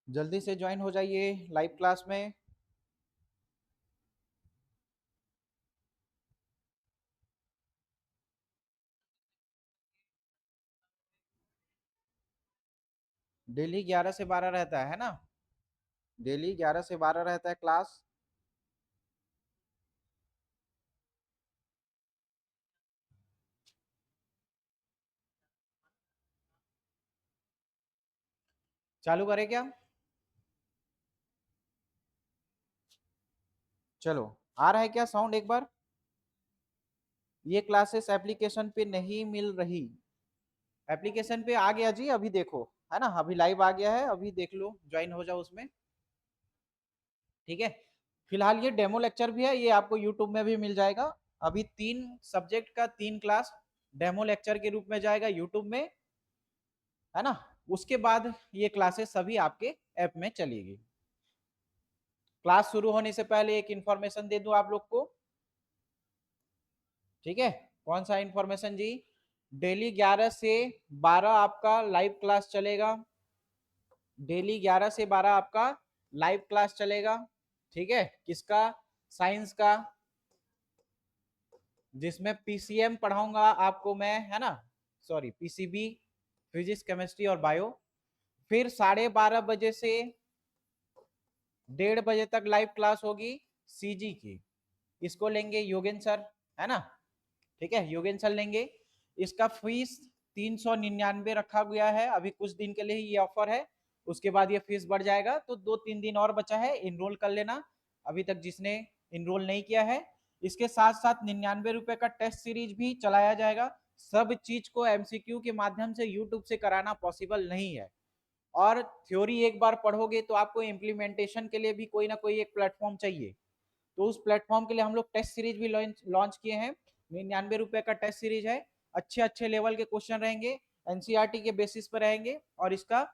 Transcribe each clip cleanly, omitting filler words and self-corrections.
जल्दी से ज्वाइन हो जाइए लाइव क्लास में। डेली 11 से 12 रहता है ना? डेली 11 से 12 रहता है क्लास। चालू करें क्या? चलो, आ रहा है क्या साउंड एक बार? ये क्लासेस एप्लीकेशन पे नहीं मिल रही। एप्लीकेशन पे आ गया जी, अभी देखो, है ना, अभी लाइव आ गया है, अभी देख लो, ज्वाइन हो जाओ उसमें। ठीक है, फिलहाल ये डेमो लेक्चर भी है, ये आपको यूट्यूब में भी मिल जाएगा। अभी 3 सब्जेक्ट का 3 क्लास डेमो लेक्चर के रूप में जाएगा यूट्यूब में, है ना। उसके बाद ये क्लासेस सभी आपके ऐप में चलेगी। क्लास शुरू होने से पहले एक इंफॉर्मेशन दे दूं आप लोग को। ठीक है, कौन सा इंफॉर्मेशन जी? डेली 11 से 12 आपका लाइव क्लास चलेगा। डेली 11 से 12 आपका लाइव क्लास चलेगा। ठीक है, किसका? साइंस का, जिसमें पीसीएम पढ़ाऊंगा आपको मैं, है ना, सॉरी पीसीबी, फिजिक्स केमिस्ट्री और बायो। फिर 12:30 बजे से 1:30 बजे तक लाइव क्लास होगी सीजी की। इसको लेंगे योगेन सर, है ना। ठीक है, योगेन सर लेंगे। इसका फीस 399 रखा गया है, अभी कुछ दिन के लिए ही ये ऑफर है, उसके बाद ये फीस बढ़ जाएगा। तो 2-3 दिन और बचा है, इनरोल कर लेना अभी तक जिसने इनरोल नहीं किया है। इसके साथ साथ 99 रुपए का टेस्ट सीरीज भी चलाया जाएगा। सब चीज को एमसीक्यू के माध्यम से यूट्यूब से कराना पॉसिबल नहीं है। और थ्योरी एक बार पढ़ोगे तो आपको इम्प्लीमेंटेशन के लिए भी कोई ना कोई एक प्लेटफॉर्म चाहिए। तो उस प्लेटफॉर्म के लिए हम लोग टेस्ट सीरीज भी लॉन्च किए हैं। 99 रुपए का टेस्ट सीरीज है, अच्छे अच्छे लेवल के क्वेश्चन रहेंगे, एनसीईआरटी के बेसिस पर रहेंगे। और इसका,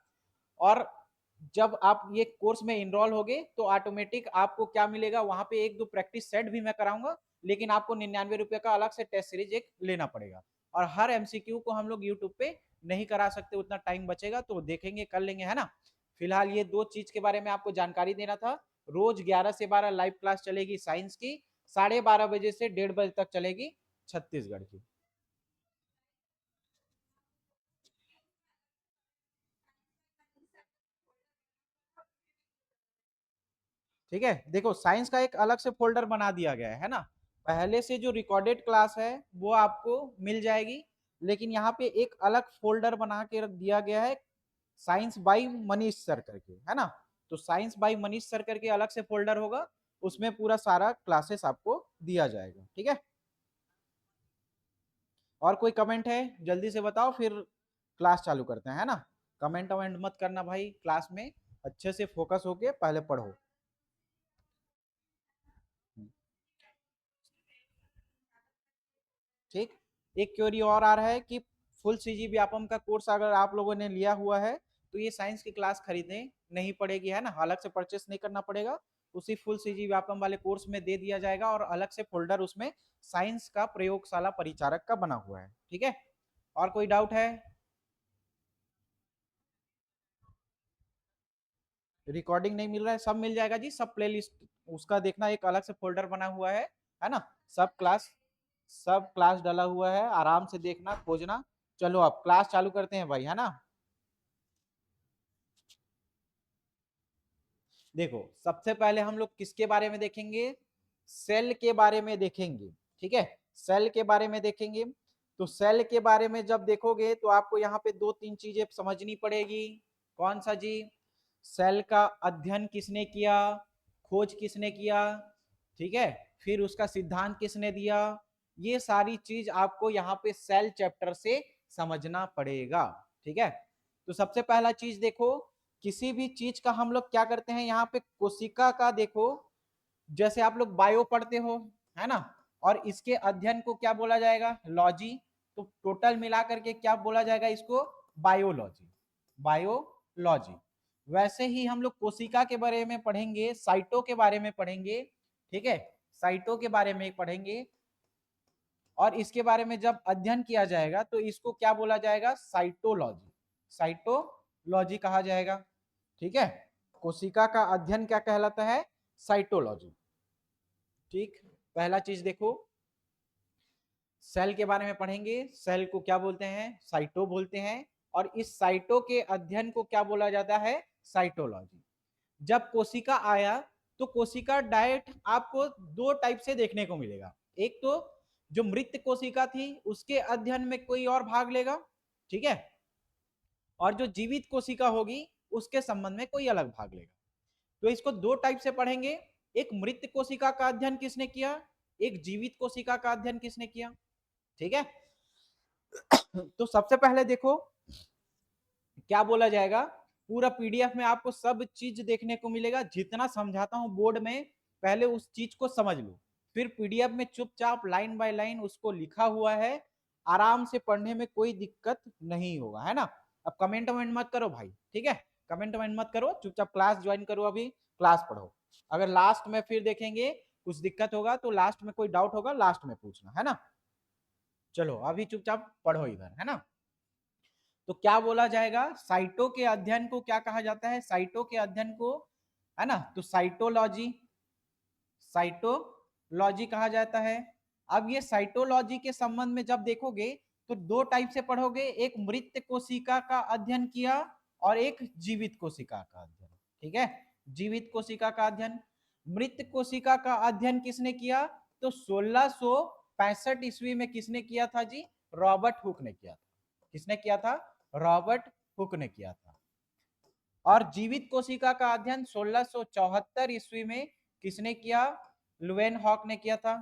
और जब आप ये कोर्स में इनरोल होगे तो ऑटोमेटिक आपको क्या मिलेगा, वहां पे 1-2 प्रैक्टिस सेट भी मैं कराऊंगा, लेकिन आपको 99 रुपए का अलग से टेस्ट सीरीज एक लेना पड़ेगा। और हर एमसीक्यू को हम लोग यूट्यूब पे नहीं करा सकते, उतना टाइम बचेगा तो देखेंगे, कर लेंगे, है ना। फिलहाल ये 2 चीज के बारे में आपको जानकारी देना था। रोज 11 से 12 लाइव क्लास चलेगी साइंस की, 12:30 बजे से 1:30 बजे तक चलेगी छत्तीसगढ़ की। ठीक है, देखो साइंस का एक अलग से फोल्डर बना दिया गया है ना। पहले से जो रिकॉर्डेड क्लास है वो आपको मिल जाएगी, लेकिन यहाँ पे एक अलग फोल्डर बना के रख दिया गया है, साइंस बाई मनीष सर करके, है ना। तो साइंस बाई मनीष सर करके अलग से फोल्डर होगा, उसमें पूरा सारा क्लासेस आपको दिया जाएगा। ठीक है, और कोई कमेंट है जल्दी से बताओ, फिर क्लास चालू करते हैं, है ना। कमेंट वमेंट मत करना भाई, क्लास में अच्छे से फोकस होके पहले पढ़ो। ठीक, एक क्वेरी और आ रहा है कि फुल सीजी व्यापम का कोर्स अगर आप लोगों ने लिया हुआ है तो ये साइंस की क्लास खरीदने नहीं पड़ेगी, है ना, अलग से परचेस नहीं करना पड़ेगा। उसी फुल सीजी व्यापम वाले कोर्स में दे दिया जाएगा, और अलग से फोल्डर उसमें साइंस का प्रयोगशाला परिचारक का बना हुआ है। ठीक है, और कोई डाउट है? रिकॉर्डिंग नहीं मिल रहा है, सब मिल जाएगा जी, सब प्लेलिस्ट उसका देखना, एक अलग से फोल्डर बना हुआ है ना। सब क्लास डाला हुआ है, आराम से देखना, खोजना। चलो अब क्लास चालू करते हैं भाई, है ना। देखो, सबसे पहले हम लोग किसके बारे में देखेंगे? सेल के बारे में देखेंगे। ठीक है, सेल के बारे में देखेंगे। तो सेल के बारे में जब देखोगे तो आपको यहाँ पे 2-3 चीजें समझनी पड़ेगी। कौन सा जी? सेल का अध्ययन किसने किया, खोज किसने किया, ठीक है, फिर उसका सिद्धांत किसने दिया, ये सारी चीज आपको यहाँ पे सेल चैप्टर से समझना पड़ेगा। ठीक है, तो सबसे पहला चीज देखो, किसी भी चीज का हम लोग क्या करते हैं, यहाँ पे कोशिका का देखो, जैसे आप लोग बायो पढ़ते हो, है ना, और इसके अध्ययन को क्या बोला जाएगा? लॉजी। तो टोटल मिला करके क्या बोला जाएगा इसको? बायोलॉजी। बायोलॉजी। वैसे ही हम लोग कोशिका के बारे में पढ़ेंगे, साइटों के बारे में पढ़ेंगे। ठीक है, साइटों के बारे में पढ़ेंगे, और इसके बारे में जब अध्ययन किया जाएगा तो इसको क्या बोला जाएगा? साइटोलॉजी। साइटोलॉजी कहा जाएगा। ठीक है, कोशिका का अध्ययन क्या कहलाता है? साइटोलॉजी। ठीक, पहला चीज देखो, सेल के बारे में पढ़ेंगे। सेल को क्या बोलते हैं? साइटो बोलते हैं। और इस साइटो के अध्ययन को क्या बोला जाता है? साइटोलॉजी। जब कोशिका आया तो कोशिका डायरेक्ट आपको दो टाइप से देखने को मिलेगा। एक तो जो मृत कोशिका थी उसके अध्ययन में कोई और भाग लेगा, ठीक है, और जो जीवित कोशिका होगी उसके संबंध में कोई अलग भाग लेगा। तो इसको दो टाइप से पढ़ेंगे। एक मृत कोशिका का अध्ययन किसने किया, एक जीवित कोशिका का अध्ययन किसने किया, ठीक है। तो सबसे पहले देखो क्या बोला जाएगा, पूरा पीडीएफ में आपको सब चीज देखने को मिलेगा। जितना समझाता हूं बोर्ड में, पहले उस चीज को समझ लो, फिर पीडीएफ में चुपचाप लाइन बाय लाइन उसको लिखा हुआ है, आराम से पढ़ने में कोई दिक्कत नहीं होगा, है ना। अब कमेंट वमेंट मत करो भाई, ठीक है, कमेंट वमेंट मत करो, चुपचाप क्लास ज्वाइन करो, अभी क्लास पढ़ो। अगर लास्ट में फिर देखेंगे कुछ दिक्कत होगा तो लास्ट में कोई डाउट होगा लास्ट में पूछना, है ना। चलो अभी चुपचाप पढ़ो इधर, है ना। तो क्या बोला जाएगा, साइटो के अध्ययन को क्या कहा जाता है? साइटो के अध्ययन को, है ना, तो साइटोलॉजी, साइटोलॉजी कहा जाता है। अब ये साइटोलॉजी के संबंध में जब देखोगे तो दो टाइप से पढ़ोगे, एक मृत कोशिका का अध्ययन किया और एक जीवित कोशिका का अध्ययन, ठीक है। जीवित कोशिका का अध्ययन, मृत कोशिका का अध्ययन किसने किया? तो 1665 ईस्वी में किसने किया था जी? रॉबर्ट हुक ने किया था। किसने किया था? रॉबर्ट हुक ने किया था। और जीवित कोशिका का अध्ययन 1674 ईस्वी में किसने किया? लुवेन हॉक ने किया था।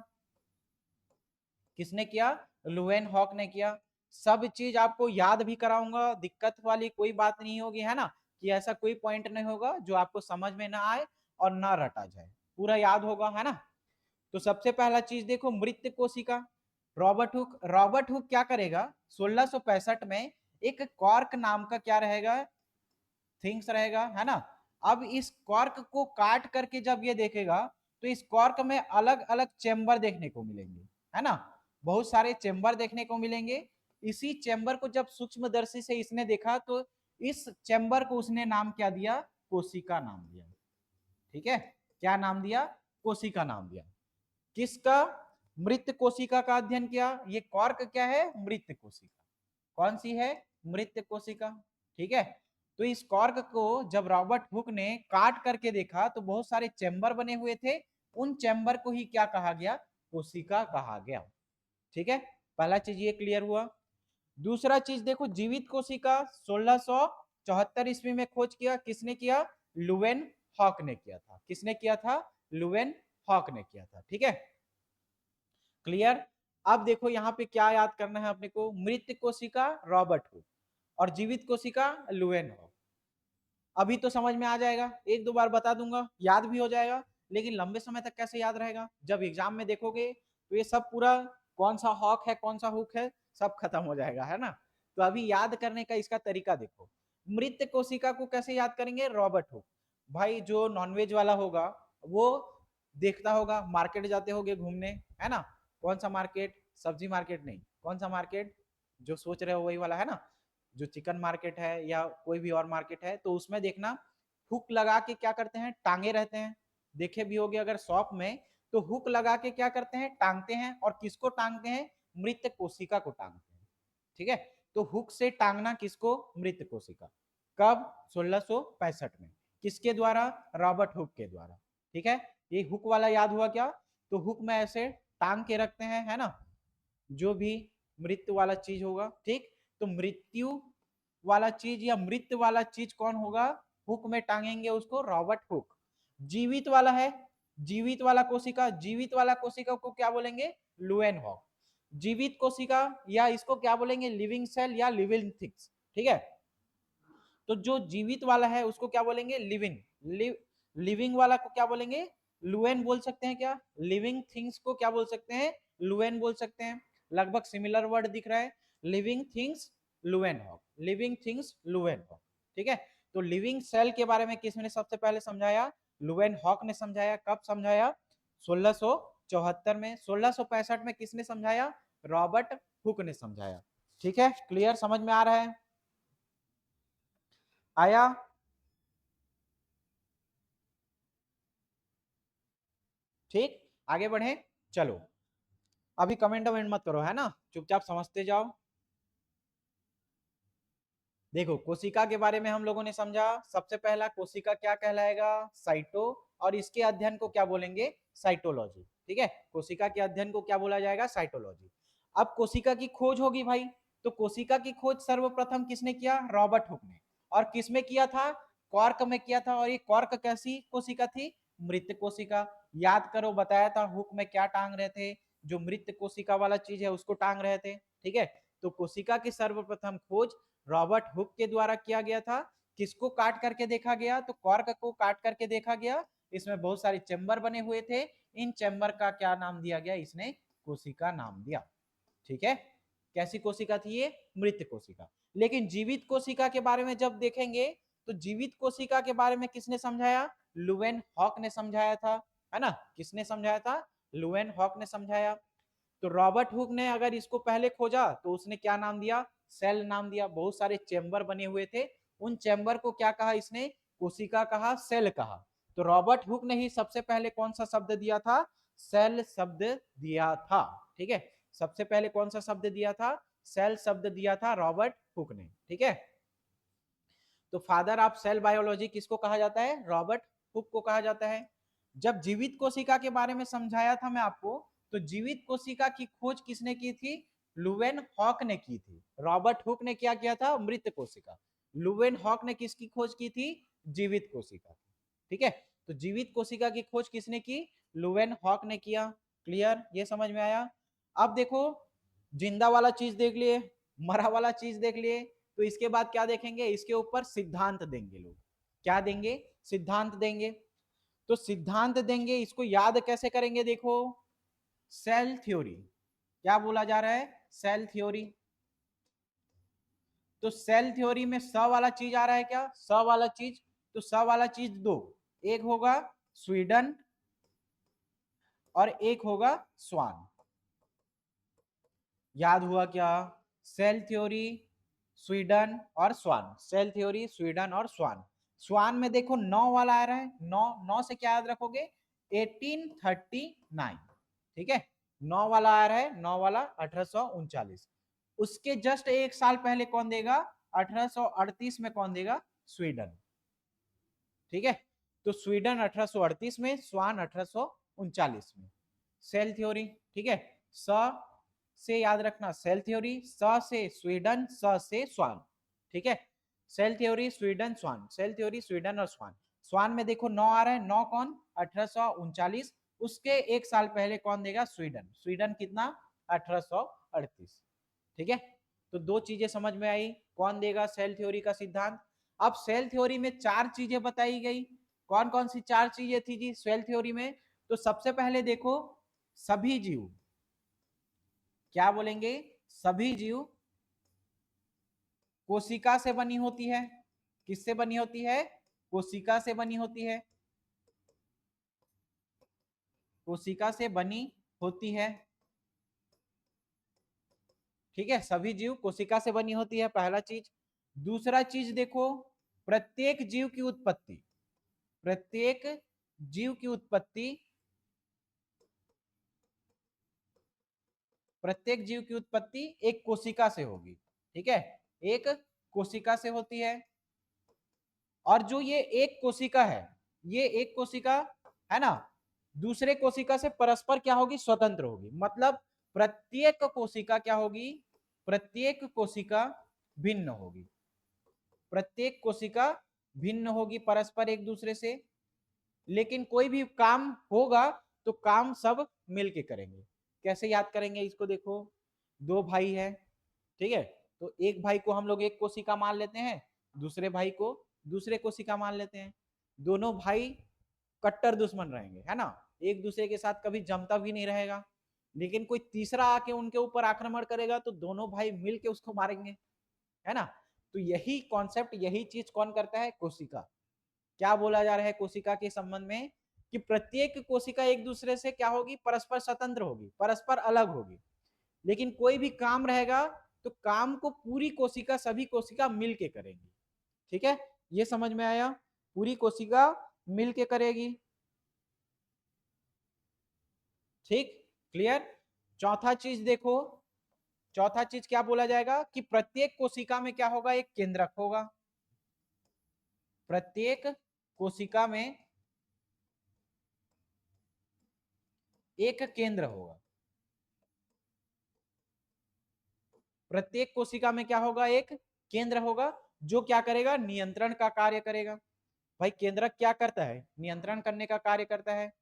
किसने किया? लुवेन हॉक ने किया। सब चीज आपको याद भी कराऊंगा, दिक्कत वाली कोई बात नहीं होगी, है ना, कि ऐसा कोई पॉइंट नहीं होगा जो आपको समझ में ना आए और ना रटा जाए, पूरा याद होगा, है ना। तो सबसे पहला चीज देखो, मृत कोशिका, रॉबर्ट हुक। रॉबर्ट हुक क्या करेगा? 1665 में एक कॉर्क नाम का क्या रहेगा? थिंग्स रहेगा, है ना। अब इस कॉर्क को काट करके जब ये देखेगा तो इस कॉर्क में अलग अलग चेंबर देखने को मिलेंगे, है ना, बहुत सारे चेंबर देखने को मिलेंगे। इसी चेंबर को जब सूक्ष्मदर्शी से इसने देखा तो इस चेंबर को उसने नाम क्या दिया? कोशिका नाम दिया, ठीक है। क्या नाम दिया? कोशिका नाम दिया। किसका? मृत कोशिका का अध्ययन किया। ये कॉर्क क्या है? मृत कोशिका। कौन सी है? मृत कोशिका, ठीक है। तो इस कॉर्क को जब रॉबर्ट हुक ने काट करके देखा तो बहुत सारे चैम्बर बने हुए थे, उन चैम्बर को ही क्या कहा गया? कोशिका कहा गया, ठीक है। पहला चीज ये क्लियर हुआ। दूसरा चीज देखो, जीवित कोशिका 1674 ईस्वी में खोज किया। किसने किया? लुवेन हॉक ने किया था। किसने किया था? लुवेन हॉक ने किया था, ठीक है, क्लियर। अब देखो यहाँ पे क्या याद करना है अपने को, मृत कोशिका रॉबर्ट हुक और जीवित कोशिका लुवेन हॉक। अभी तो समझ में आ जाएगा, एक दो बार बता दूंगा, याद भी हो जाएगा, लेकिन लंबे समय तक कैसे याद रहेगा? जब एग्जाम में देखोगे तो ये सब पूरा कौन सा हॉक है कौन सा हुक है सब खत्म हो जाएगा, है ना। तो अभी याद करने का इसका तरीका देखो। मृत कोशिका को कैसे याद करेंगे? Robert Hooke. भाई जो नॉनवेज वाला होगा वो देखता होगा, मार्केट जाते होगे घूमने, है ना। कौन सा मार्केट? सब्जी मार्केट नहीं, कौन सा मार्केट जो सोच रहे हो वही वाला, है ना, जो चिकन मार्केट है या कोई भी और मार्केट है, तो उसमें देखना हुक लगा के क्या करते हैं? टांगे रहते हैं। देखे भी होगे अगर शॉप में, तो हुक लगा के क्या करते हैं? टांगते हैं। और किसको टांगते हैं? मृत कोशिका को टांगते हैं, ठीक है। तो हुक से टांगना किसको? मृत कोशिका। कब? 1665 में। किसके द्वारा? रॉबर्ट हुक के द्वारा, ठीक है। ये हुक वाला याद हुआ क्या? तो हुक में ऐसे टांग के रखते हैं, है ना, जो भी मृत्यु वाला चीज होगा, ठीक। तो मृत्यु वाला चीज या मृत वाला चीज कौन होगा? हुक में टांगेंगे उसको, रॉबर्ट हुक। जीवित वाला है, जीवित वाला कोशिका, जीवित वाला कोशिका को क्या बोलेंगे? Loen hoc. जीवित कोशिका या इसको क्या बोलेंगे? लिविंग सेल या लिविंग थिंग्स, ठीक है। तो जो जीवित वाला है उसको क्या बोलेंगे? लिविंग। लिविंग वाला को क्या बोलेंगे? लुएन बोल सकते हैं क्या? लिविंग थिंग्स को क्या बोल सकते हैं? लुएन बोल सकते हैं। लगभग सिमिलर वर्ड दिख रहा है, लिविंग थिंग्स लुएन हॉक, लिविंग थिंग्स लुएन हॉक, ठीक है। तो लिविंग सेल के बारे में किसने सबसे पहले समझाया? लुएन हॉक ने समझाया। कब समझाया? 1674 में। 1665 में किसने समझाया? रॉबर्ट हुक ने समझाया, ठीक है, क्लियर, समझ में आ रहा है? आया? ठीक, आगे बढ़े, चलो अभी कमेंट वमेंट मत करो, है ना, चुपचाप समझते जाओ। देखो कोशिका के बारे में हम लोगों ने समझा, सबसे पहला कोशिका क्या कहलाएगा, साइटो, और इसके अध्ययन को क्या बोलेंगे, साइटोलॉजी। ठीक है, कोशिका के अध्ययन को क्या बोला जाएगा, साइटोलॉजी। अब कोशिका की खोज होगी भाई, तो कोशिका की खोज सर्वप्रथम किसने किया, रॉबर्ट हुक ने। और किसमें किया था, कॉर्क में किया था। और ये कॉर्क कैसी कोशिका थी, मृत कोशिका। याद करो बताया था हुक में क्या टांग रहे थे, जो मृत कोशिका वाला चीज है उसको टांग रहे थे। ठीक है, तो कोशिका की सर्वप्रथम खोज रॉबर्ट हुक के द्वारा किया गया था। किसको काट करके देखा गया, तो कॉर्क को काट करके देखा गया। इसमें बहुत सारे चेंबर बने हुए थे, इन चेंबर का क्या नाम दिया गया, इसने कोशिका नाम दिया। ठीक है, कैसी कोशिका थी ये, मृत कोशिका। लेकिन जीवित कोशिका के बारे में जब देखेंगे, तो जीवित कोशिका के बारे में किसने समझाया, लुवेन हॉक ने समझाया था, है ना, किसने समझाया था, लुवेन हॉक ने समझाया। तो रॉबर्ट हुक ने अगर इसको पहले खोजा तो उसने क्या नाम दिया, सेल नाम दिया। बहुत सारे चेंबर बने हुए थे, उन चेंबर को क्या कहा इसने, कोशिका कहा, सेल कहा। तो रॉबर्ट हुक ने ही सबसे पहले कौन सा शब्द दिया था, सेल शब्द दिया था। ठीक है, सबसे पहले कौन सा शब्द दिया था, सेल शब्द दिया था रॉबर्ट हुक ने। ठीक है, तो फादर ऑफ सेल बायोलॉजी किसको कहा जाता है, रॉबर्ट हुक को कहा जाता है। जब जीवित कोशिका के बारे में समझाया था मैं आपको, तो जीवित कोशिका की खोज किसने की थी, लुवेन हॉक ने की थी। रॉबर्ट हुक ने क्या किया था, मृत कोशिका। लुवेन हॉक ने किसकी खोज की थी, जीवित कोशिका। ठीक है, तो जीवित कोशिका की खोज किसने की, लुवेन हॉक ने किया। क्लियर, ये समझ में आया। अब देखो, जिंदा वाला चीज देख लिए, मरा वाला चीज देख लिए, तो इसके बाद क्या देखेंगे, इसके ऊपर सिद्धांत देंगे लोग। क्या देंगे, सिद्धांत देंगे। तो सिद्धांत देंगे, इसको याद कैसे करेंगे, देखो, सेल थ्योरी। क्या बोला जा रहा है, सेल थ्योरी। तो सेल थ्योरी में स वाला चीज आ रहा है क्या, स वाला चीज, तो स वाला चीज दो, एक होगा स्वीडन और एक होगा स्वान। याद हुआ क्या, सेल थ्योरी, स्वीडन और स्वान, सेल थ्योरी, स्वीडन और स्वान। स्वान में देखो 9 वाला आ रहा है, 9, 9 से क्या याद रखोगे, 1839। ठीक है, 9 वाला आ रहा है, 9 वाला 1839। उसके जस्ट एक साल पहले कौन देगा, 1838 में कौन देगा, स्वीडन। ठीक है, तो स्वीडन 1838 में, स्वान 1839 में। सेल थ्योरी, ठीक है, स से याद रखना सेल थ्योरी, स से स्वीडन, स से स्वान। ठीक है, सेल थ्योरी, स्वीडन, स्वान, सेल थ्योरी, स्वीडन और स्वान। स्वान में देखो 9 आ रहा है, 9 कौन, 1839। उसके एक साल पहले कौन देगा, स्वीडन। स्वीडन कितना, 1838। ठीक है, तो दो चीजें समझ में आई, कौन देगा सेल थ्योरी का सिद्धांत। अब सेल थ्योरी में 4 चीजें बताई गई, कौन कौन सी 4 चीजें थी जी सेल थ्योरी में। तो सबसे पहले देखो, सभी जीव, क्या बोलेंगे, सभी जीव कोशिका से बनी होती है। किससे बनी होती है, कोशिका से बनी होती है, कोशिका से बनी होती है। ठीक है, सभी जीव कोशिका से बनी होती है, पहला चीज। दूसरा चीज देखो, प्रत्येक जीव की उत्पत्ति, प्रत्येक जीव की उत्पत्ति, प्रत्येक जीव की उत्पत्ति एक कोशिका से होगी। ठीक है, एक कोशिका से होती है। और जो ये एक कोशिका है, ये एक कोशिका है ना, दूसरे कोशिका से परस्पर क्या होगी, स्वतंत्र होगी। मतलब प्रत्येक कोशिका क्या होगी, प्रत्येक कोशिका भिन्न होगी, प्रत्येक कोशिका भिन्न होगी परस्पर एक दूसरे से। लेकिन कोई भी काम होगा तो काम सब मिलके करेंगे। कैसे याद करेंगे इसको, देखो, दो भाई है, ठीक है, तो एक भाई को हम लोग एक कोशिका मान लेते हैं, दूसरे भाई को दूसरे कोशिका मान लेते हैं। दोनों भाई कट्टर दुश्मन रहेंगे, है ना, एक दूसरे के साथ कभी जमता भी नहीं रहेगा। लेकिन कोई तीसरा आके उनके ऊपर आक्रमण करेगा तो दोनों भाई मिलके उसको मारेंगे, है ना। तो यही कॉन्सेप्ट, यही चीज कौन करता है, कोशिका। क्या बोला जा रहा है कोशिका के संबंध में, कि प्रत्येक कोशिका एक दूसरे से क्या होगी, परस्पर स्वतंत्र होगी, परस्पर अलग होगी। लेकिन कोई भी काम रहेगा तो काम को पूरी कोशिका, सभी कोशिका मिलके करेंगी। ठीक है, ये समझ में आया, पूरी कोशिका मिलके करेगी। ठीक, क्लियर। चौथा चीज देखो, चौथा चीज क्या बोला जाएगा कि प्रत्येक कोशिका में क्या होगा, एक केंद्रक होगा। प्रत्येक कोशिका में एक केंद्र होगा। प्रत्येक कोशिका में क्या होगा, एक केंद्र होगा, जो क्या करेगा, नियंत्रण का कार्य करेगा। भाई केंद्रक क्या करता है, नियंत्रण करने का कार्य करता है।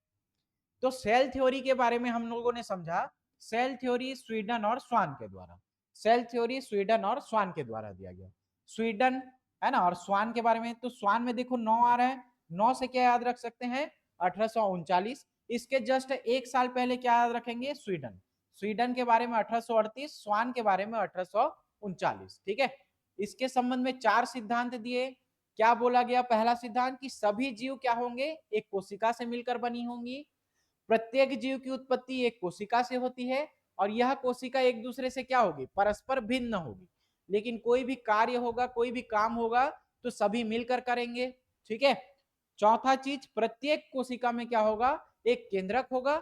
तो सेल थ्योरी के बारे में हम लोगों ने समझा, सेल थ्योरी स्वीडन और स्वान के द्वारा, सेल थ्योरी स्वीडन और स्वान के द्वारा दिया गया। स्वीडन है ना, और स्वान के बारे में, तो स्वान में देखो 9 आ रहा है, 9 से क्या याद रख सकते हैं, 1839। इसके जस्ट एक साल पहले क्या याद रखेंगे, स्वीडन, स्वीडन के बारे में 1838, स्वान के बारे में 1839। ठीक है, इसके संबंध में 4 सिद्धांत दिए। क्या बोला गया, पहला सिद्धांत कि सभी जीव क्या होंगे, एक कोशिका से मिलकर बनी होंगी। प्रत्येक जीव की उत्पत्ति एक कोशिका से होती है, और यह कोशिका एक दूसरे से क्या होगी, परस्पर भिन्न होगी। लेकिन कोई भी कार्य होगा, कोई भी काम होगा, तो सभी मिलकर करेंगे। ठीक है। चौथा चीज, प्रत्येक कोशिका में क्या होगा, एक केंद्रक होगा।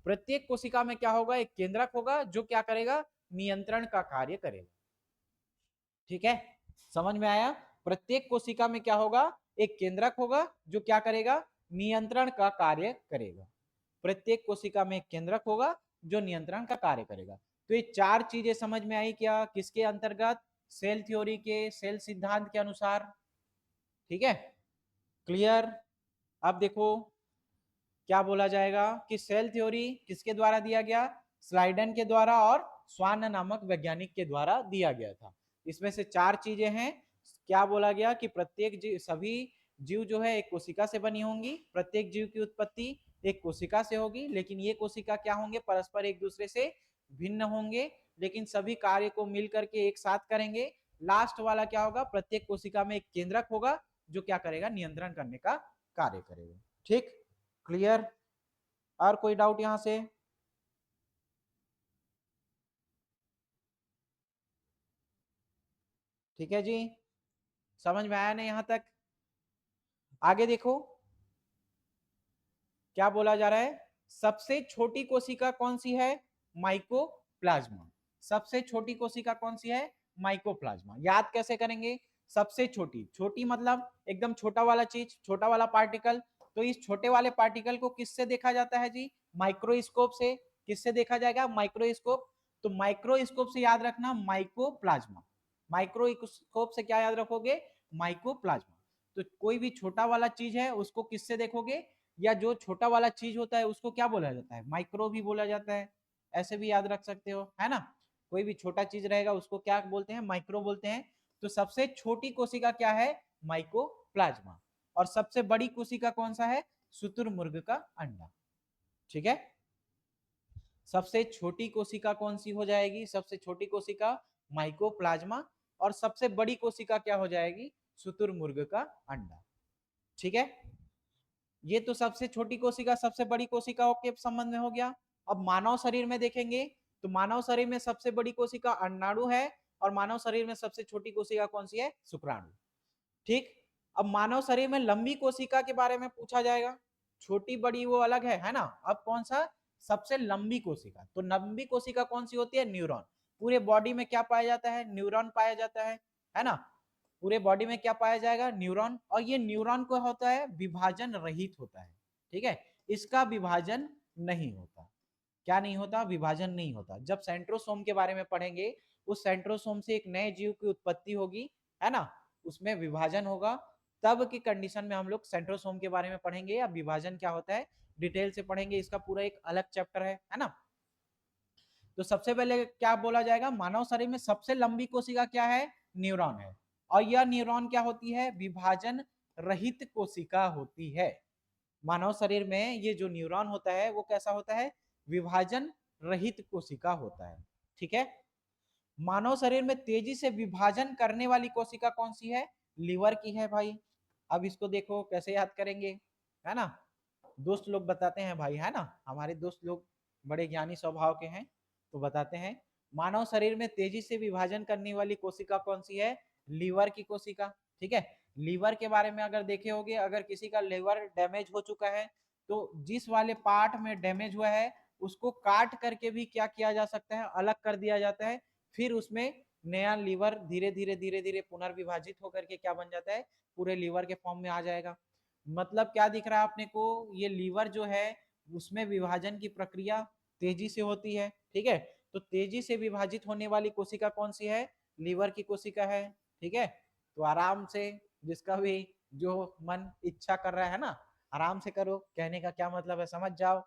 प्रत्येक कोशिका में क्या होगा, एक केंद्रक होगा, जो क्या करेगा, नियंत्रण का कार्य करेगा। ठीक है, समझ में आया। प्रत्येक कोशिका में क्या होगा, एक केंद्रक होगा, जो क्या करेगा, नियंत्रण का कार्य करेगा। प्रत्येक कोशिका में एक केंद्रक होगा, जो नियंत्रण का कार्य करेगा। तो ये 4 चीजें समझ में आई क्या, किसके अंतर्गत, सेल थ्योरी के, सेल सिद्धांत के अनुसार। ठीक है, क्लियर। अब देखो क्या बोला जाएगा कि सेल थ्योरी किसके द्वारा दिया गया, स्लाइडन के द्वारा और स्वान नामक वैज्ञानिक के द्वारा दिया गया था। इसमें से 4 चीजें हैं। क्या बोला गया कि प्रत्येक जीव, सभी जीव जो है एक कोशिका से बनी होंगी, प्रत्येक जीव की उत्पत्ति एक कोशिका से होगी, लेकिन ये कोशिका क्या होंगे, परस्पर एक दूसरे से भिन्न होंगे, लेकिन सभी कार्य को मिल करके एक साथ करेंगे। लास्ट वाला क्या होगा, प्रत्येक कोशिका में एक केंद्रक होगा, जो क्या करेगा, नियंत्रण करने का कार्य करेगा। ठीक, क्लियर। और कोई डाउट यहां से, ठीक है जी, समझ में आया ना यहां तक। आगे देखो क्या बोला जा रहा है, सबसे छोटी कोशिका कौन सी है, माइकोप्लाज्मा। सबसे छोटी कोशिका कौन सी है, माइकोप्लाज्मा। याद कैसे करेंगे, सबसे छोटी, छोटी मतलब एकदम छोटा वाला चीज, छोटा वाला पार्टिकल। तो इस छोटे वाले पार्टिकल को किससे देखा जाता है जी, माइक्रोस्कोप से। किससे देखा जाएगा, माइक्रोस्कोप। तो माइक्रोस्कोप से याद रखना, माइकोप्लाज्मा। माइक्रोस्कोप से क्या याद रखोगे, माइकोप्लाज्मा। तो कोई भी छोटा वाला चीज है, उसको किससे देखोगे, या जो छोटा वाला चीज होता है उसको क्या बोला जाता है, माइक्रो भी बोला जाता है। ऐसे भी याद रख सकते हो, है ना। कोई भी छोटा चीज रहेगा उसको क्या बोलते हैं, माइक्रो बोलते हैं। तो सबसे छोटी कोशिका क्या है, माइकोप्लाज्मा। और सबसे बड़ी कोशिका कौन सा है, शुतुरमुर्ग का अंडा। ठीक है, सबसे छोटी कोशिका कौन सी हो जाएगी, सबसे छोटी कोशिका माइकोप्लाज्मा, और सबसे बड़ी कोशिका क्या हो जाएगी, शुतुरमुर्ग का अंडा। ठीक है, ये तो सबसे छोटी कोशिका सबसे बड़ी कोशिकाओं के संबंध में हो गया। अब मानव शरीर में देखेंगे, तो मानव शरीर में सबसे बड़ी कोशिका अंडाणु है, और मानव शरीर में सबसे छोटी कोशिका कौन सी है, शुक्राणु। ठीक, अब मानव शरीर में लंबी कोशिका के बारे में पूछा जाएगा। छोटी बड़ी वो अलग है ना। अब कौन सा, सबसे लंबी कोशिका, तो लंबी कोशिका कौन सी होती है, न्यूरॉन। पूरे बॉडी में क्या पाया जाता है, न्यूरॉन पाया जाता है ना। पूरे बॉडी में क्या पाया जाएगा, न्यूरॉन। और ये न्यूरॉन को होता है, विभाजन रहित होता है। ठीक है, इसका विभाजन नहीं होता। क्या नहीं होता, विभाजन नहीं होता। जब सेंट्रोसोम के बारे में पढ़ेंगे, उस सेंट्रोसोम से एक नए जीव की उत्पत्ति होगी, है ना, उसमें विभाजन होगा। तब की कंडीशन में हम लोग सेंट्रोसोम के बारे में पढ़ेंगे, या विभाजन क्या होता है डिटेल से पढ़ेंगे, इसका पूरा एक अलग चैप्टर है ना। तो सबसे पहले क्या बोला जाएगा, मानव शरीर में सबसे लंबी कोशिका क्या है, न्यूरॉन है। और यह न्यूरॉन क्या होती है, विभाजन रहित कोशिका होती है। मानव शरीर में ये जो न्यूरॉन होता है वो कैसा होता है, विभाजन रहित कोशिका होता है। ठीक है, मानव शरीर में तेजी से विभाजन करने वाली कोशिका कौन सी है, लीवर की है भाई। अब इसको देखो कैसे याद करेंगे, है ना। दोस्त लोग बताते हैं भाई, है ना, हमारे दोस्त लोग बड़े ज्ञानी स्वभाव के हैं, तो बताते हैं मानव शरीर में तेजी से विभाजन करने वाली कोशिका कौन सी है, लीवर की कोशिका। ठीक है, लीवर के बारे में अगर देखे होगे, अगर किसी का लीवर डैमेज हो चुका है, तो जिस वाले पार्ट में डैमेज हुआ है उसको काट करके भी क्या किया जा सकता है, अलग कर दिया जाता है, फिर उसमें नया लीवर धीरे धीरे धीरे धीरे पुनर्विभाजित होकर के क्या बन जाता है, पूरे लीवर के फॉर्म में आ जाएगा। मतलब क्या दिख रहा है आपने को, ये लीवर जो है उसमें विभाजन की प्रक्रिया तेजी से होती है, ठीक है। तो तेजी से विभाजित होने वाली कोशिका कौन सी है, लीवर की कोशिका है, ठीक है। तो आराम से जिसका भी जो मन इच्छा कर रहा है ना, आराम से करो, कहने का क्या मतलब है समझ जाओ,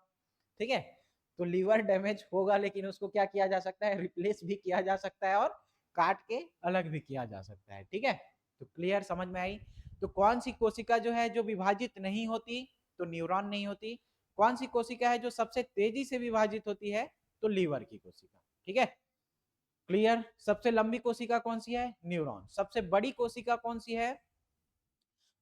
ठीक है। तो लीवर डैमेज होगा लेकिन उसको क्या किया जा सकता है, रिप्लेस भी किया जा सकता है और काट के अलग भी किया जा सकता है, ठीक है। तो क्लियर, समझ में आई। तो कौन सी कोशिका जो है जो विभाजित नहीं होती, तो न्यूरॉन नहीं होती। कौन सी कोशिका है जो सबसे तेजी से विभाजित होती है, तो लीवर की कोशिका, ठीक है। क्लियर। सबसे लंबी कोशिका कौन सी है, न्यूरॉन। सबसे बड़ी कोशिका कौन सी है,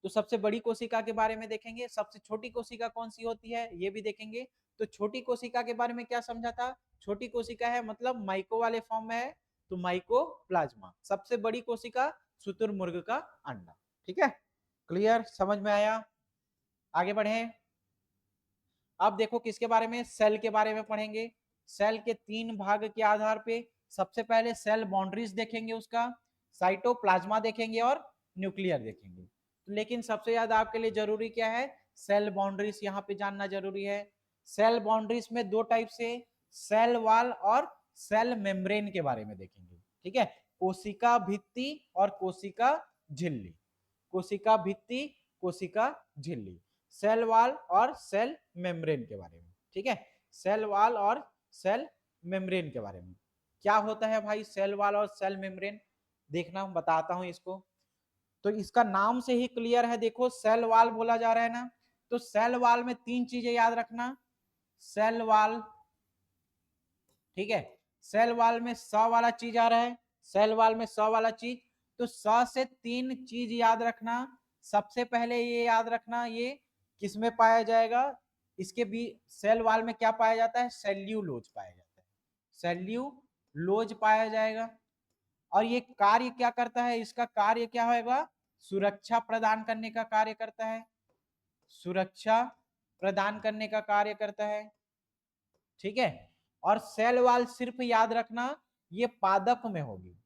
तो सबसे बड़ी कोशिका के बारे में देखेंगे। सबसे छोटी कोशिका कौन सी होती है, ये भी देखेंगे। तो छोटी कोशिका के बारे में क्या समझा था, छोटी कोशिका है मतलब माइको वाले फॉर्म में है, तो माइकोप्लाज्मा। सबसे बड़ी कोशिका शुतुरमुर्ग का अंडा, ठीक है। क्लियर, समझ में आया। आगे बढ़े। अब देखो किसके बारे में, सेल के बारे में पढ़ेंगे। सेल के 3 भाग के आधार पे सबसे पहले सेल बाउंड्रीज देखेंगे, उसका साइटोप्लाज्मा देखेंगे और न्यूक्लियर देखेंगे। लेकिन सबसे ज्यादा आपके लिए जरूरी क्या है, सेल बाउंड्रीज यहाँ पे जानना जरूरी है। सेल बाउंड्रीज में 2 टाइप से, सेल वॉल और सेल मेम्ब्रेन के बारे में देखेंगे, ठीक है। कोशिका भित्ति और कोशिका झिल्ली, कोशिका भित्ति, कोशिका झिल्ली, सेल वॉल और सेल मेम्ब्रेन के बारे में, ठीक है। सेल वॉल और सेल मेम्ब्रेन के बारे में क्या होता है भाई, सेल वॉल और सेल मेम्ब्रेन देखना, बताता हूं इसको। तो इसका नाम से ही क्लियर है, देखो सेल वॉल बोला जा रहा है ना, तो सेल वॉल में 3 चीजें याद रखना। सेल वॉल, ठीक है, सेल वॉल में स वाला चीज आ रहा है, सेल वॉल में स वाला चीज, तो स से 3 चीज याद रखना। सबसे पहले ये याद रखना, ये किसमें पाया जाएगा, इसके भी सेल वॉल में क्या पाया जाता है, सेल्यूलोज पाया जाता है, सेल्यूलोज पाया जाएगा। और ये कार्य क्या करता है, इसका कार्य क्या होगा, सुरक्षा प्रदान करने का कार्य करता है, सुरक्षा प्रदान करने का कार्य करता है, ठीक है। और सेल वॉल सिर्फ याद रखना ये पादप में होगी,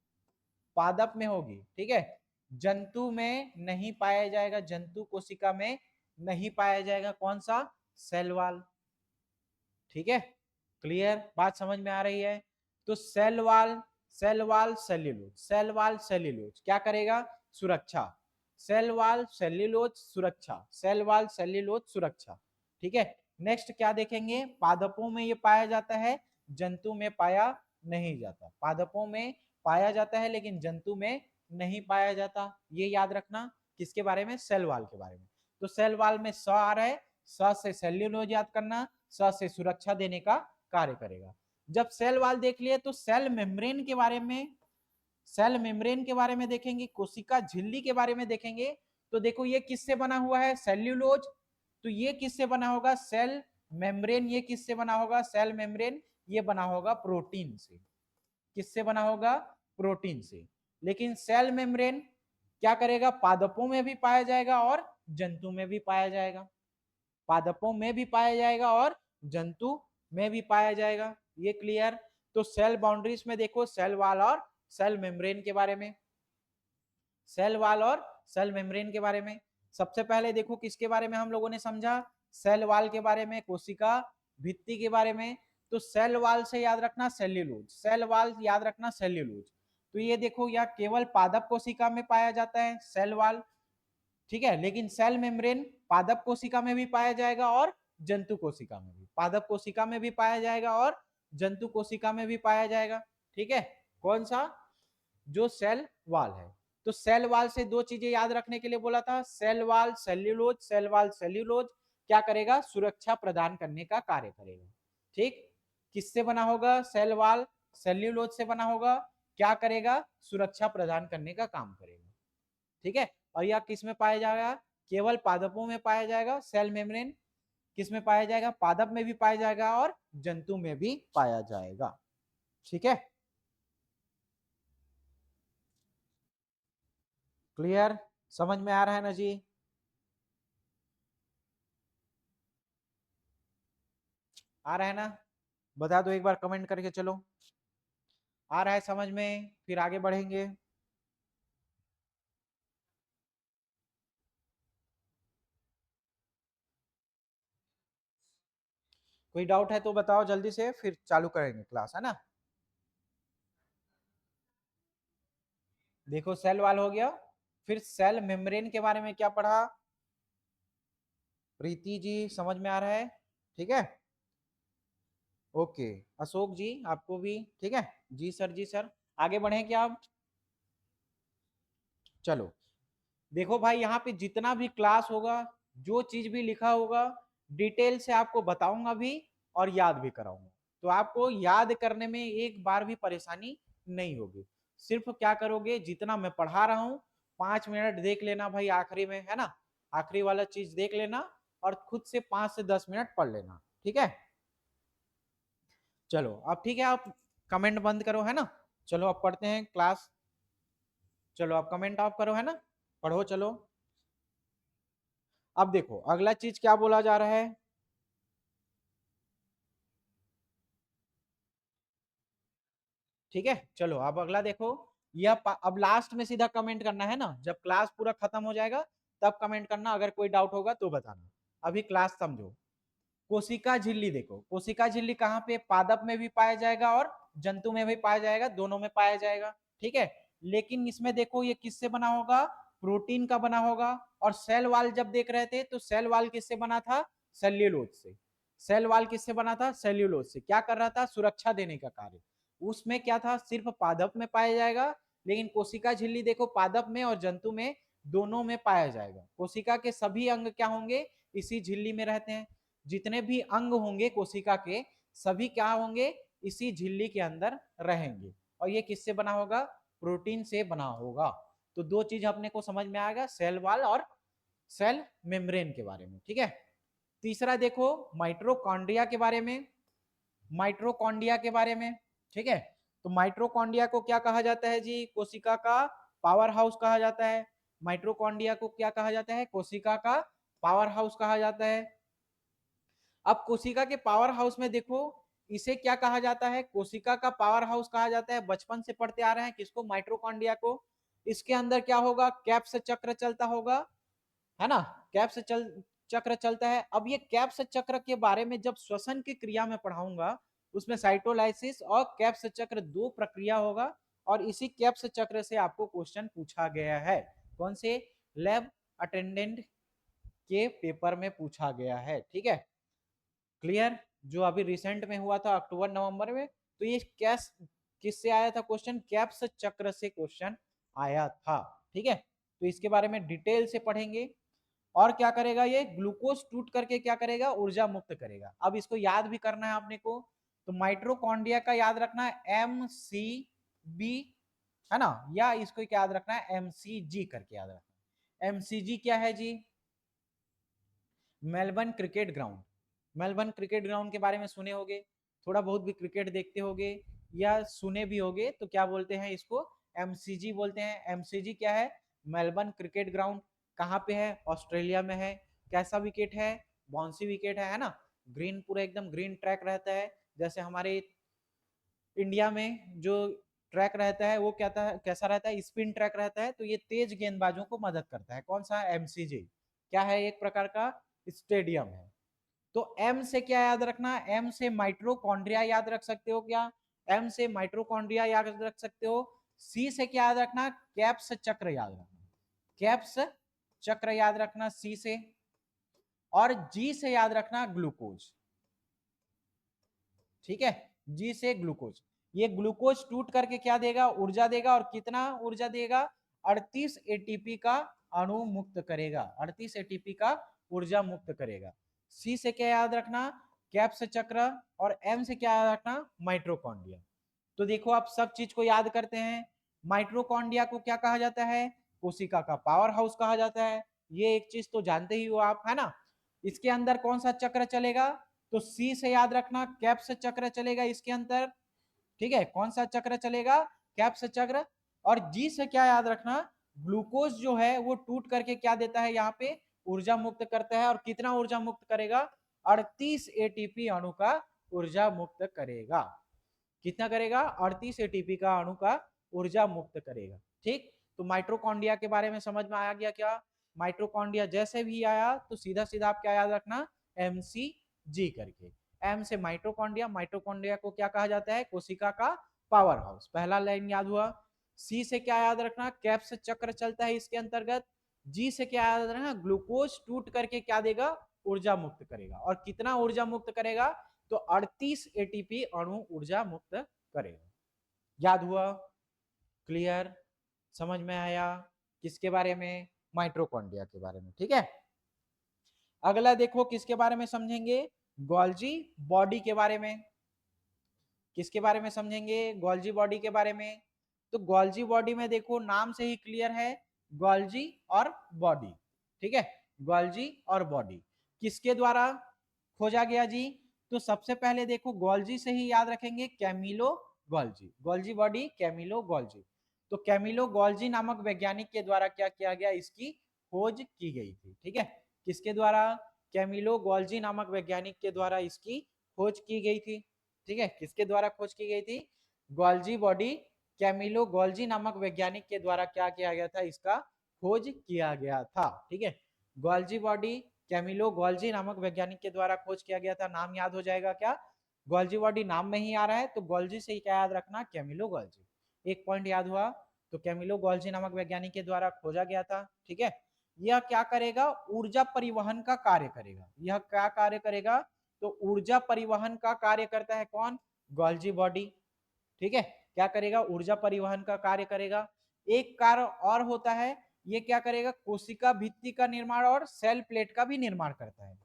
पादप में होगी, ठीक है। जंतु में नहीं पाया जाएगा, जंतु कोशिका में नहीं पाया जाएगा, कौन सा, सेल वॉल, ठीक है। क्लियर, बात समझ में आ रही है। तो cell wall, cell wall cellulose, cell wall cellulose क्या करेगा, सुरक्षा, सेल वॉल सेल्यूलोज सुरक्षा, सेल वॉल सेल्यूलोज सुरक्षा, ठीक है। नेक्स्ट क्या देखेंगे, पादपों में ये पाया जाता है, जंतु में पाया नहीं जाता, पादपों में पाया जाता है लेकिन जंतु में नहीं पाया जाता, ये याद रखना। किसके बारे में, सेल वॉल के बारे में। तो सेल वॉल में स आ रहा है, स से सेल्यूलोज याद करना, स से सुरक्षा देने का कार्य करेगा। जब सेल वॉल देख लिए तो सेल मेम्ब्रेन के बारे में, सेल मेम्ब्रेन के बारे में देखेंगे, कोशिका झिल्ली के बारे में देखेंगे। तो देखो ये किससे बना हुआ है, सेल्यूलोज, तो ये किससे बना होगा, सेल मेम्ब्रेन, ये किससे बना होगा, सेल मेम्ब्रेन ये बना होगा प्रोटीन से, किससे बना होगा, प्रोटीन से। लेकिन सेल मेम्ब्रेन क्या करेगा, पादपों में भी पाया जाएगा और जंतु में भी पाया जाएगा, पादपों में भी पाया जाएगा और जंतु में भी पाया जाएगा, ये क्लियर। तो सेल बाउंड्रीज में देखो सेल वॉल और सेल मेम्ब्रेन के बारे में, सेल वॉल और सेल मेम्ब्रेन के बारे में। सबसे पहले देखो किसके बारे में हम लोगों ने समझा, सेल वॉल के बारे में, कोशिका भित्ति के बारे में। तो सेल वॉल से याद रखना सेल्यूलोज, सेल वॉल याद रखना सेल्यूलोज। तो ये देखो यह केवल पादप कोशिका में पाया जाता है सेल वॉल, ठीक है। लेकिन सेल मेम्ब्रेन पादप कोशिका में भी पाया जाएगा और जंतु कोशिका में भी, पादप कोशिका में भी पाया जाएगा और जंतु कोशिका में भी पाया जाएगा, ठीक है। कौन सा, जो सेल वॉल है। तो सेल वॉल से 2 चीजें याद रखने के लिए बोला था, cell wall cellulose, cell wall cellulose क्या करेगा, सुरक्षा प्रदान करने का कार्य करेगा, ठीक। किससे बना होगा, सेल वॉल सेल्यूलोज से बना होगा, क्या करेगा, सुरक्षा प्रदान करने का काम करेगा, ठीक है। और यह किस में पाया जाएगा, केवल पादपों में पाया जाएगा, सेल मेम्ब्रेन किस में पाया जाएगा, पादप में भी पाया जाएगा और जंतु में भी पाया जाएगा, ठीक है। क्लियर, समझ में आ रहा है ना जी, आ रहा है ना। बता दो एक बार कमेंट करके। चलो, आ रहा है समझ में? फिर आगे बढ़ेंगे। कोई डाउट है तो बताओ जल्दी से, फिर चालू करेंगे क्लास, है ना। देखो सेल वाल हो गया, फिर सेल मेम्ब्रेन के बारे में क्या पढ़ा? प्रीति जी समझ में आ रहा है? ठीक है, ओके। अशोक जी आपको भी ठीक है? जी सर, जी सर। आगे बढ़े क्या आप? चलो, देखो भाई यहाँ पे जितना भी क्लास होगा, जो चीज भी लिखा होगा, डिटेल से आपको बताऊंगा भी और याद भी कराऊंगा। तो आपको याद करने में एक बार भी परेशानी नहीं होगी। सिर्फ क्या करोगे, जितना मैं पढ़ा रहा हूँ 5 मिनट देख लेना भाई आखिरी में, है ना। आखिरी वाला चीज देख लेना और खुद से 5 से 10 मिनट पढ़ लेना, ठीक है। चलो अब ठीक है, आप कमेंट बंद करो, है ना। चलो अब पढ़ते हैं क्लास। चलो आप कमेंट ऑफ करो, है ना। पढ़ो चलो। अब देखो अगला चीज क्या बोला जा रहा है। ठीक है, चलो अब अगला देखो। अब लास्ट में सीधा कमेंट करना है ना, जब क्लास पूरा खत्म हो जाएगा तब कमेंट करना, अगर कोई डाउट होगा तो बताना। अभी क्लास समझो। कोशिका झिल्ली देखो, कोशिका झिल्ली कहाँ पे? पादप में भी पाया जाएगा और जंतु में भी पाया जाएगा, दोनों में पाया जाएगा, ठीक है। लेकिन इसमें देखो ये किससे बना होगा? प्रोटीन का बना होगा। और सेल वाल जब देख रहे थे तो सेल वाल किससे बना था? सेल्यूलोज से। सेल वाल किससे बना था? सेल्यूलोज से। क्या कर रहा था? सुरक्षा देने का कार्य। उसमें क्या था? सिर्फ पादप में पाया जाएगा। लेकिन कोशिका झिल्ली देखो पादप में और जंतु में दोनों में पाया जाएगा। कोशिका के सभी अंग क्या होंगे? इसी झिल्ली में रहते हैं। जितने भी अंग होंगे कोशिका के, सभी क्या होंगे? इसी झिल्ली के अंदर रहेंगे। और ये किससे बना होगा? प्रोटीन से बना होगा। तो दो चीज अपने को समझ में आएगा, सेल वॉल और सेल मेम्ब्रेन के बारे में, ठीक है। तीसरा देखो माइटोकॉन्ड्रिया के बारे में। माइटोकॉन्ड्रिया के बारे में, ठीक है। तो माइटोकॉन्ड्रिया को क्या कहा जाता है जी? कोशिका का पावर हाउस कहा जाता है। माइटोकॉन्ड्रिया को क्या कहा जाता है? कोशिका का पावर हाउस कहा जाता है। अब कोशिका के पावर हाउस में देखो, इसे क्या कहा जाता है? कोशिका का पावर हाउस कहा जाता है। बचपन से पढ़ते आ रहे हैं किसको? माइटोकॉन्ड्रिया को। इसके अंदर क्या होगा? कैप्स चक्र चलता होगा, है ना। कैप्स चक्र चलता है। अब ये कैप्स चक्र के बारे में जब श्वसन की क्रिया में पढ़ाऊंगा, उसमें साइटोलाइसिस और कैप्स चक्र दो प्रक्रिया होगा। और इसी कैप्स चक्र से आपको क्वेश्चन पूछा गया है। कौन से? लैब अटेंडेंट के पेपर में पूछा गया है, ठीक है। क्लियर? जो अभी रिसेंट में हुआ था अक्टूबर नवंबर में, तो ये कैस किससे आया था क्वेश्चन? कैप्स चक्र से क्वेश्चन आया था, ठीक है। तो इसके बारे में डिटेल से पढ़ेंगे। और क्या करेगा ये? ग्लूकोज टूट करके क्या करेगा? ऊर्जा मुक्त करेगा। अब इसको याद भी करना है आपने को। तो माइट्रोकॉन्ड्रिया का याद रखना है MCB, है ना। या इसको क्या याद रखना है? MCG करके याद रखना है। MCG क्या है जी? Melbourne cricket ground. Melbourne cricket ground के बारे में सुने होंगे, थोड़ा बहुत भी क्रिकेट देखते होंगे या सुने भी होंगे, तो क्या बोलते हैं इसको? एमसीजी बोलते हैं। एमसीजी क्या है? Melbourne cricket ground. कहाँ पे है? ऑस्ट्रेलिया में है। कैसा विकेट है? बाउंसी विकेट है ना। ग्रीन, पूरा एकदम ग्रीन ट्रैक रहता है। जैसे हमारे इंडिया में जो ट्रैक रहता है वो क्या था, कैसा रहता है? स्पिन ट्रैक रहता है। तो ये तेज गेंदबाजों को मदद करता है। कौन सा? एमसीजी। क्या है? एक प्रकार का स्टेडियम है। तो एम से क्या याद रखना? एम से माइट्रोकॉन्ड्रिया याद रख सकते हो क्या? एम से माइट्रोकॉन्ड्रिया याद रख सकते हो। सी से क्या याद रखना? कैप्स चक्र याद रखना। कैप्स चक्र याद रखना सी से। और जी से याद रखना ग्लूकोज, ठीक है। जी से ग्लूकोज। ये ग्लूकोज टूट करके क्या देगा? ऊर्जा देगा। और कितना ऊर्जा देगा? 38 एटीपी का अणु मुक्त करेगा। 38 एटीपी का ऊर्जा मुक्त करेगा। सी से क्या याद रखना? कैप्स चक्र। और एम से क्या याद रखना? माइट्रोकॉन्ड्रिया। तो देखो आप सब चीज को याद करते हैं। माइट्रोकॉन्ड्रिया को क्या कहा जाता है? कोशिका का पावर हाउस कहा जाता है। ये एक चीज तो जानते ही हो आप, है ना। इसके अंदर कौन सा चक्र चलेगा? तो सी से याद रखना कैप्स चक्र चलेगा इसके अंदर, ठीक है। कौन सा चक्र चलेगा? कैप्स चक्र। और जी से क्या याद रखना? ग्लूकोज जो है वो टूट करके क्या देता है? यहाँ पे ऊर्जा मुक्त करता है। और कितना ऊर्जा मुक्त करेगा? 38 एटीपी अणु का ऊर्जा मुक्त करेगा। कितना करेगा? 38 एटीपी का अणु का ऊर्जा मुक्त करेगा। ठीक, तो माइटोकॉन्ड्रिया के बारे में समझ में आया गया क्या? माइटोकॉन्ड्रिया जैसे भी आया तो सीधा सीधा आप क्या याद रखना, MCG करके। एम से माइटोकॉन्ड्रिया, माइटोकॉन्ड्रिया को क्या कहा जाता है? कोशिका का पावर हाउस। पहला लाइन याद हुआ। सी से क्या याद रखना? कैप्स चक्र चलता है इसके अंतर्गत। जी से क्या याद रखना? ग्लूकोज टूट करके क्या देगा? ऊर्जा मुक्त करेगा। और कितना ऊर्जा मुक्त करेगा? तो 38 एटीपी अणु ऊर्जा मुक्त करेगा। याद हुआ? क्लियर? समझ में आया? किसके बारे में? माइटोकॉन्ड्रिया के बारे में। ठीक है, अगला देखो किसके बारे में समझेंगे? गोल्जी बॉडी के बारे में। किसके बारे में समझेंगे? गोल्जी बॉडी के बारे में। तो गोल्जी बॉडी में देखो नाम से ही क्लियर है, गोल्जी और बॉडी। ठीक है, गोल्जी और बॉडी किसके द्वारा खोजा गया जी? तो सबसे पहले देखो गोल्जी से ही याद रखेंगे, Camillo Golgi. Golgi body Camillo Golgi. तो कैमिलो गोल्जी नामक वैज्ञानिक के द्वारा क्या किया गया? इसकी खोज की गई थी। ठीक है, किसके द्वारा? कैमिलो गोल्जी नामक वैज्ञानिक के द्वारा इसकी खोज की गई थी। ठीक है, किसके द्वारा खोज की गई थी? गोल्जी बॉडी कैमिलो गोल्जी नामक वैज्ञानिक के द्वारा क्या किया गया था? इसका खोज किया गया था। ठीक है, गोल्जी बॉडी कैमिलो गोल्जी नामक वैज्ञानिक के द्वारा खोज किया गया था। नाम याद हो जाएगा क्या? गोल्जी बॉडी नाम में ही आ रहा है, तो गोल्जी से ही क्या याद रखना? Camillo Golgi. एक पॉइंट याद हुआ। तो कैमिलो गोल्जी नामक वैज्ञानिक के द्वारा खोजा गया था। ठीक है, यह क्या करेगा? ऊर्जा परिवहन का कार्य करेगा। यह क्या कार्य करेगा? तो ऊर्जा परिवहन का कार्य करता है कौन? Golgi body. ठीक है, क्या करेगा? ऊर्जा परिवहन का कार्य करेगा। एक कार्य और होता है, ये क्या करेगा? कोशिका भित्ति का निर्माण और सेल प्लेट का भी निर्माण करता है।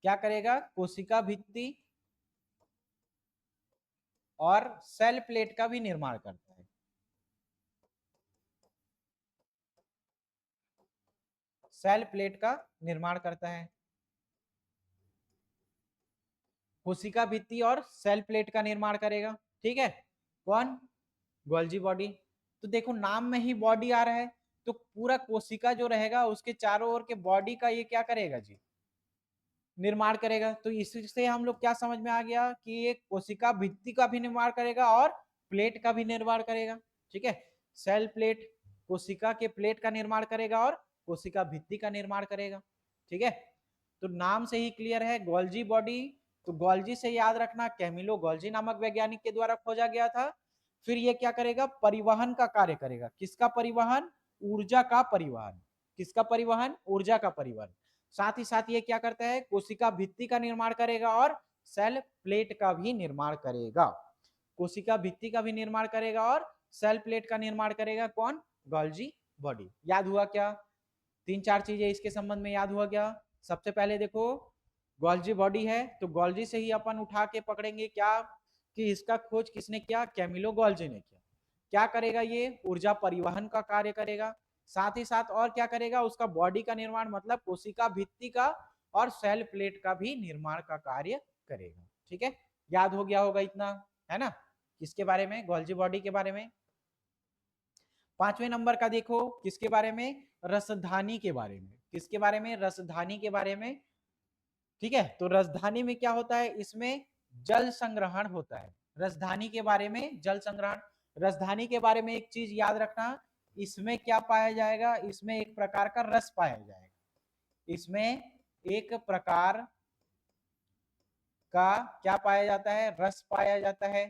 क्या करेगा? कोशिका भित्ति और सेल प्लेट का भी निर्माण करता है। सेल प्लेट का निर्माण करता है। कोशिका भित्ति और सेल प्लेट का निर्माण करेगा। ठीक है, कौन? Golgi body. तो देखो नाम में ही बॉडी आ रहा है, तो पूरा कोशिका जो रहेगा उसके चारों ओर के बॉडी का ये क्या करेगा जी? निर्माण करेगा। तो इससे हम लोग क्या समझ में आ गया कि ये कोशिका भित्ति का भी निर्माण करेगा और प्लेट का भी निर्माण करेगा। ठीक है, सेल प्लेट कोशिका के प्लेट का निर्माण करेगा और कोशिका भित्ति का निर्माण करेगा। ठीक है, तो नाम से ही क्लियर है, गोल्जी बॉडी। तो गोल्जी से याद रखना, कैमिलो गोल्जी नामक वैज्ञानिक के द्वारा खोजा गया था। फिर ये क्या करेगा? परिवहन का कार्य करेगा। किसका परिवहन? ऊर्जा का परिवहन। किसका परिवहन? ऊर्जा का परिवहन। साथ ही साथ ये क्या करता है? कोशिका भित्ति का निर्माण करेगा और सेल प्लेट का भी निर्माण करेगा। कोशिका भित्ति का भी निर्माण करेगा और सेल प्लेट का निर्माण करेगा कौन? Golgi body. याद हुआ क्या? तीन चार चीजें इसके संबंध में याद हुआ क्या? सबसे पहले देखो गोल्जी बॉडी है, तो गोल्जी से ही अपन उठा के पकड़ेंगे क्या कि इसका खोज किसने किया? कैमिलो गोल्जी ने किया। क्या करेगा? ये ऊर्जा परिवहन का कार्य करेगा। साथ ही साथ और क्या करेगा? उसका बॉडी का निर्माण मतलब कोशिका भित्ति का और सेल प्लेट का भी निर्माण का कार्य करेगा। ठीक है, याद हो गया होगा इतना, है ना? किसके बारे में? गोल्जी बॉडी के बारे में। पांचवें नंबर का देखो किसके बारे में? रसधानी के बारे में। किसके बारे में? रसधानी के बारे में। ठीक है, तो रसधानी में क्या होता है? इसमें जल संग्रहण होता है। रसधानी के बारे में जल संग्रहण। रसधानी के बारे में एक चीज याद रखना, इसमें क्या पाया जाएगा? इसमें एक प्रकार का रस पाया जाएगा। इसमें एक प्रकार का क्या पाया जाता है? रस पाया जाता है।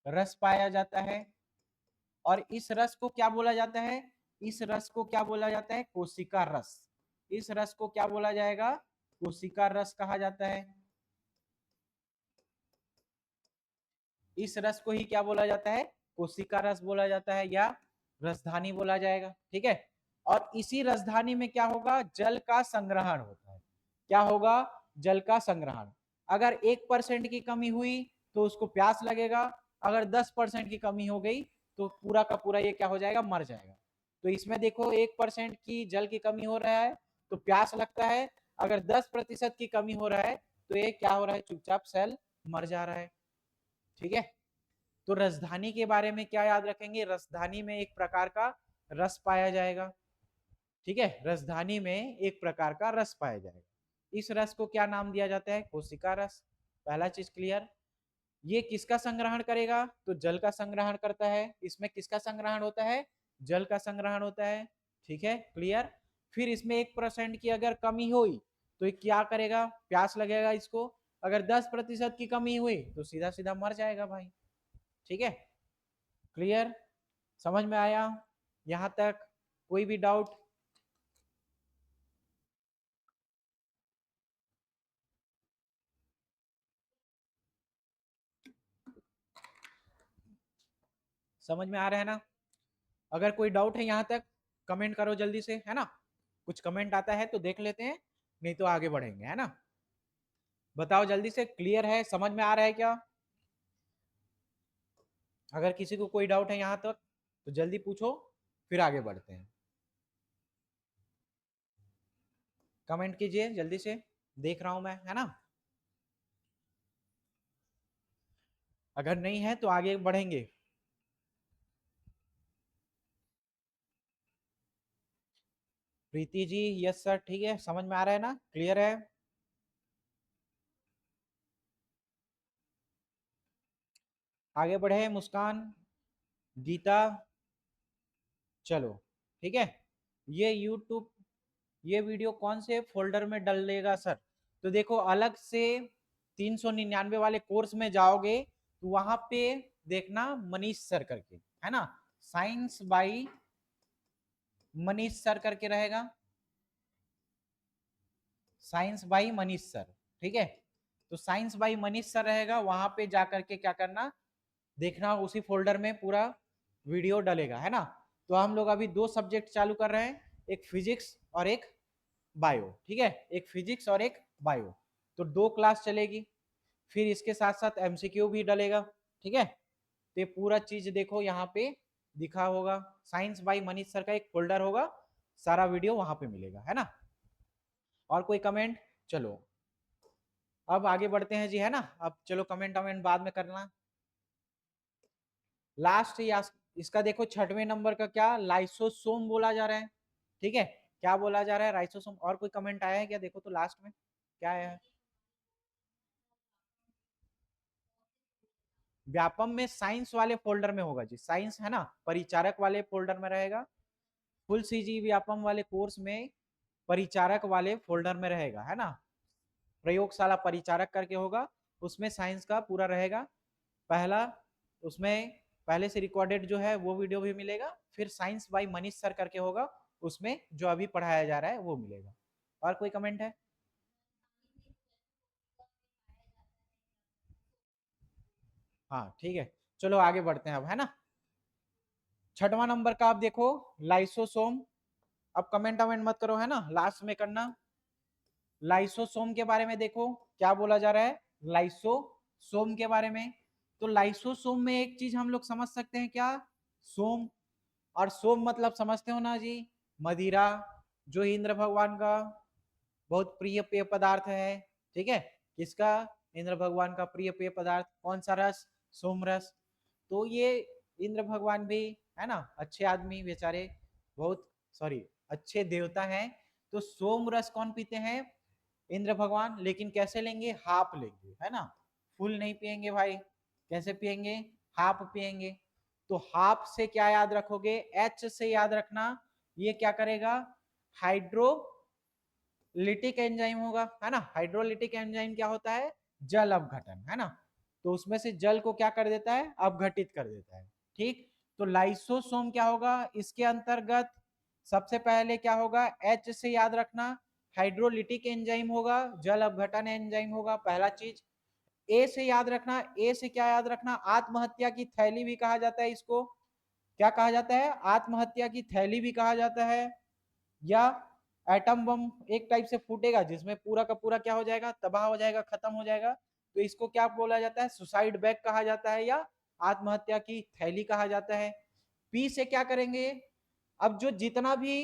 रस पाया जाता है। और इस रस को क्या बोला जाता है? इस रस को क्या बोला जाता है? कोशिका रस। इस रस को क्या बोला जाएगा? कोशिका रस कहा जाता है। इस रस को ही क्या बोला जाता है? कोशिका रस बोला जाता है या रसधानी बोला जाएगा। ठीक है, और इसी रसधानी में क्या होगा? जल का संग्रहण होता है। क्या होगा? जल का संग्रहण। अगर 1% की कमी हुई तो उसको प्यास लगेगा, अगर 10% की कमी हो गई तो पूरा का पूरा ये क्या हो जाएगा? मर जाएगा। तो इसमें देखो 1% की जल की कमी हो रहा है तो प्यास लगता है, अगर 10% की कमी हो रहा है तो ये क्या हो रहा है? चुपचाप सेल मर जा रहा है। ठीक है, तो रसधानी के बारे में क्या याद रखेंगे? रसधानी में एक प्रकार का रस पाया जाएगा। ठीक है, रसधानी में एक प्रकार का रस पाया जाएगा। इस रस को क्या नाम दिया जाता है? कोशिका रस। पहला चीज क्लियर। ये किसका संग्रहण करेगा? तो जल का संग्रहण करता है। इसमें किसका संग्रहण होता है? जल का संग्रहण होता है। ठीक है, क्लियर। फिर इसमें 1% की अगर कमी हुई तो ये क्या करेगा? प्यास लगेगा इसको। अगर 10% की कमी हुई तो सीधा सीधा मर जाएगा भाई। ठीक है, क्लियर, समझ में आया यहां तक? कोई भी डाउट? समझ में आ रहा है ना? अगर कोई डाउट है यहाँ तक कमेंट करो जल्दी से, है ना? कुछ कमेंट आता है तो देख लेते हैं, नहीं तो आगे बढ़ेंगे, है ना? बताओ जल्दी से, क्लियर है, समझ में आ रहा है क्या? अगर किसी को कोई डाउट है यहाँ तक तो जल्दी पूछो, फिर आगे बढ़ते हैं। कमेंट कीजिए जल्दी से, देख रहा हूं मैं, है ना? अगर नहीं है तो आगे बढ़ेंगे। प्रीति जी, यस सर, ठीक है, समझ में आ रहा है ना? क्लियर है? आगे बढ़े। मुस्कान, गीता, चलो ठीक है। ये यूट्यूब, ये वीडियो कौन से फोल्डर में डलेगा सर? तो देखो, अलग से 399 वाले कोर्स में जाओगे तो वहां पे देखना मनीष सर करके, है ना? साइंस बाई मनीष सर करके रहेगा। साइंस बाई मनीष सर, ठीक है। तो साइंस बाई मनीष सर रहेगा, वहां पे जाकर के क्या करना, देखना, उसी फोल्डर में पूरा वीडियो डलेगा, है ना? तो हम लोग अभी 2 सब्जेक्ट चालू कर रहे हैं, एक फिजिक्स और एक बायो, ठीक है, एक फिजिक्स और एक बायो। तो 2 क्लास चलेगी। फिर इसके साथ साथ एमसीक्यू भी डलेगा, ठीक है। तो ये पूरा चीज देखो यहाँ पे दिखा होगा, साइंस बाई मनीष सर का एक फोल्डर होगा, सारा वीडियो वहां पे मिलेगा, है ना? और कोई कमेंट? चलो अब आगे बढ़ते हैं जी, है ना? अब चलो कमेंट कमेंट बाद में करना। लास्ट या इसका देखो 6वें नंबर का क्या लाइसोसोम बोला जा रहा है, ठीक है। क्या बोला जा रहा है? लाइसोसोम। और कोई कमेंट आया है क्या? देखो तो लास्ट में क्या आया है। व्यापम में साइंस वाले फोल्डर में होगा जी, साइंस है ना, परिचारक वाले फोल्डर में रहेगा। फुल सीजी व्यापम वाले कोर्स में परिचारक वाले फोल्डर में रहेगा, है ना? प्रयोगशाला परिचारक करके होगा, उसमें साइंस का पूरा रहेगा। पहला उसमें पहले से रिकॉर्डेड जो है वो वीडियो भी मिलेगा, फिर साइंस बाय मनीष सर करके होगा, उसमें जो अभी पढ़ाया जा रहा है वो मिलेगा। और कोई कमेंट है? हाँ ठीक है, चलो आगे बढ़ते हैं अब, है ना? 6वां नंबर का आप देखो, लाइसोसोम। अब कमेंट कमेंट मत करो, है ना, लास्ट में करना। लाइसोसोम के बारे में देखो क्या बोला जा रहा है, लाइसोसोम के बारे में। तो लाइसोसोम में एक चीज हम लोग समझ सकते हैं क्या, सोम। और सोम मतलब समझते हो ना जी, मदिरा, जो इंद्र भगवान का बहुत प्रिय पेय पदार्थ है, ठीक है। किसका? इंद्र भगवान का प्रिय पेय पदार्थ कौन सा रस? सोम रस। तो ये इंद्र भगवान भी, है ना, अच्छे आदमी बेचारे, बहुत सॉरी अच्छे देवता हैं। तो सोम रस कौन पीते हैं? इंद्र भगवान। लेकिन कैसे लेंगे? हाफ लेंगे, है ना, फुल नहीं पियेंगे भाई। कैसे पियेंगे? हाफ पियेंगे। तो हाफ से क्या याद रखोगे? एच से याद रखना। ये क्या करेगा? हाइड्रोलिटिक एंजाइम होगा, है ना। हाइड्रोलिटिक एंजाइम क्या होता है? जल अपघटन, है ना। तो उसमें से जल को क्या कर देता है? अपघटित कर देता है, ठीक। तो लाइसोसोम क्या होगा इसके अंतर्गत? सबसे पहले क्या होगा? एच से याद रखना, हाइड्रोलिटिक एंजाइम होगा, जल अपघटन एंजाइम होगा, पहला चीज। ए से याद रखना, ए से क्या याद रखना? आत्महत्या की थैली भी कहा जाता है इसको। क्या कहा जाता है? आत्महत्या की थैली भी कहा जाता है। या एटम बम एक टाइप से फूटेगा जिसमें पूरा का पूरा क्या हो जाएगा? तबाह हो जाएगा, खत्म हो जाएगा। तो इसको क्या बोला जाता है? सुसाइड बैग कहा जाता है, या आत्महत्या की थैली कहा जाता है। पी से क्या करेंगे? अब जो जितना भी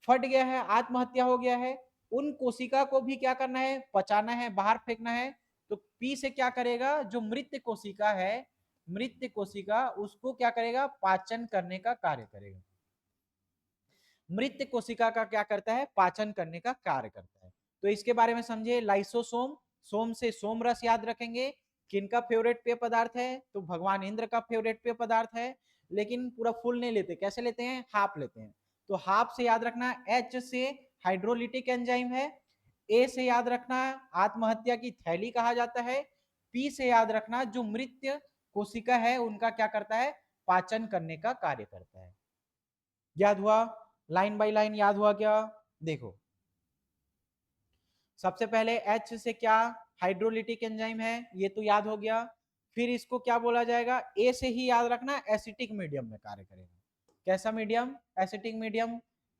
फट गया है, आत्महत्या हो गया है, उन कोशिका को भी क्या करना है? पचाना है, बाहर फेंकना है। तो पी से क्या करेगा? जो मृत कोशिका है, मृत कोशिका, उसको क्या करेगा? पाचन करने का कार्य करेगा। मृत कोशिका का क्या करता है? पाचन करने का कार्य करता है। तो इसके बारे में समझे, लाइसोसोम, सोम से सोम रस याद रखेंगे। किनका फेवरेट पेय पदार्थ है, तो भगवान इंद्र का फेवरेट पेय पदार्थ है, लेकिन पूरा फुल नहीं लेते, कैसे लेते हैं, हाफ लेते हैं। तो हाफ से याद रखना, एच से हाइड्रोलिटिक एंजाइम है, ए से याद रखना आत्महत्या की थैली कहा जाता है, पी से याद रखना जो मृत कोशिका है उनका क्या करता है, पाचन करने का कार्य करता है। याद हुआ, लाइन बाय लाइन याद हुआ क्या, देखो सबसे पहले H से क्या, हाइड्रोलिटिक एंजाइम है, ये तो याद हो गया। फिर इसको क्या बोला जाएगा, ए से ही याद रखना एसिटिक मीडियम में कार्य करेगा। कैसा मीडियम, एसिटिक मीडियम।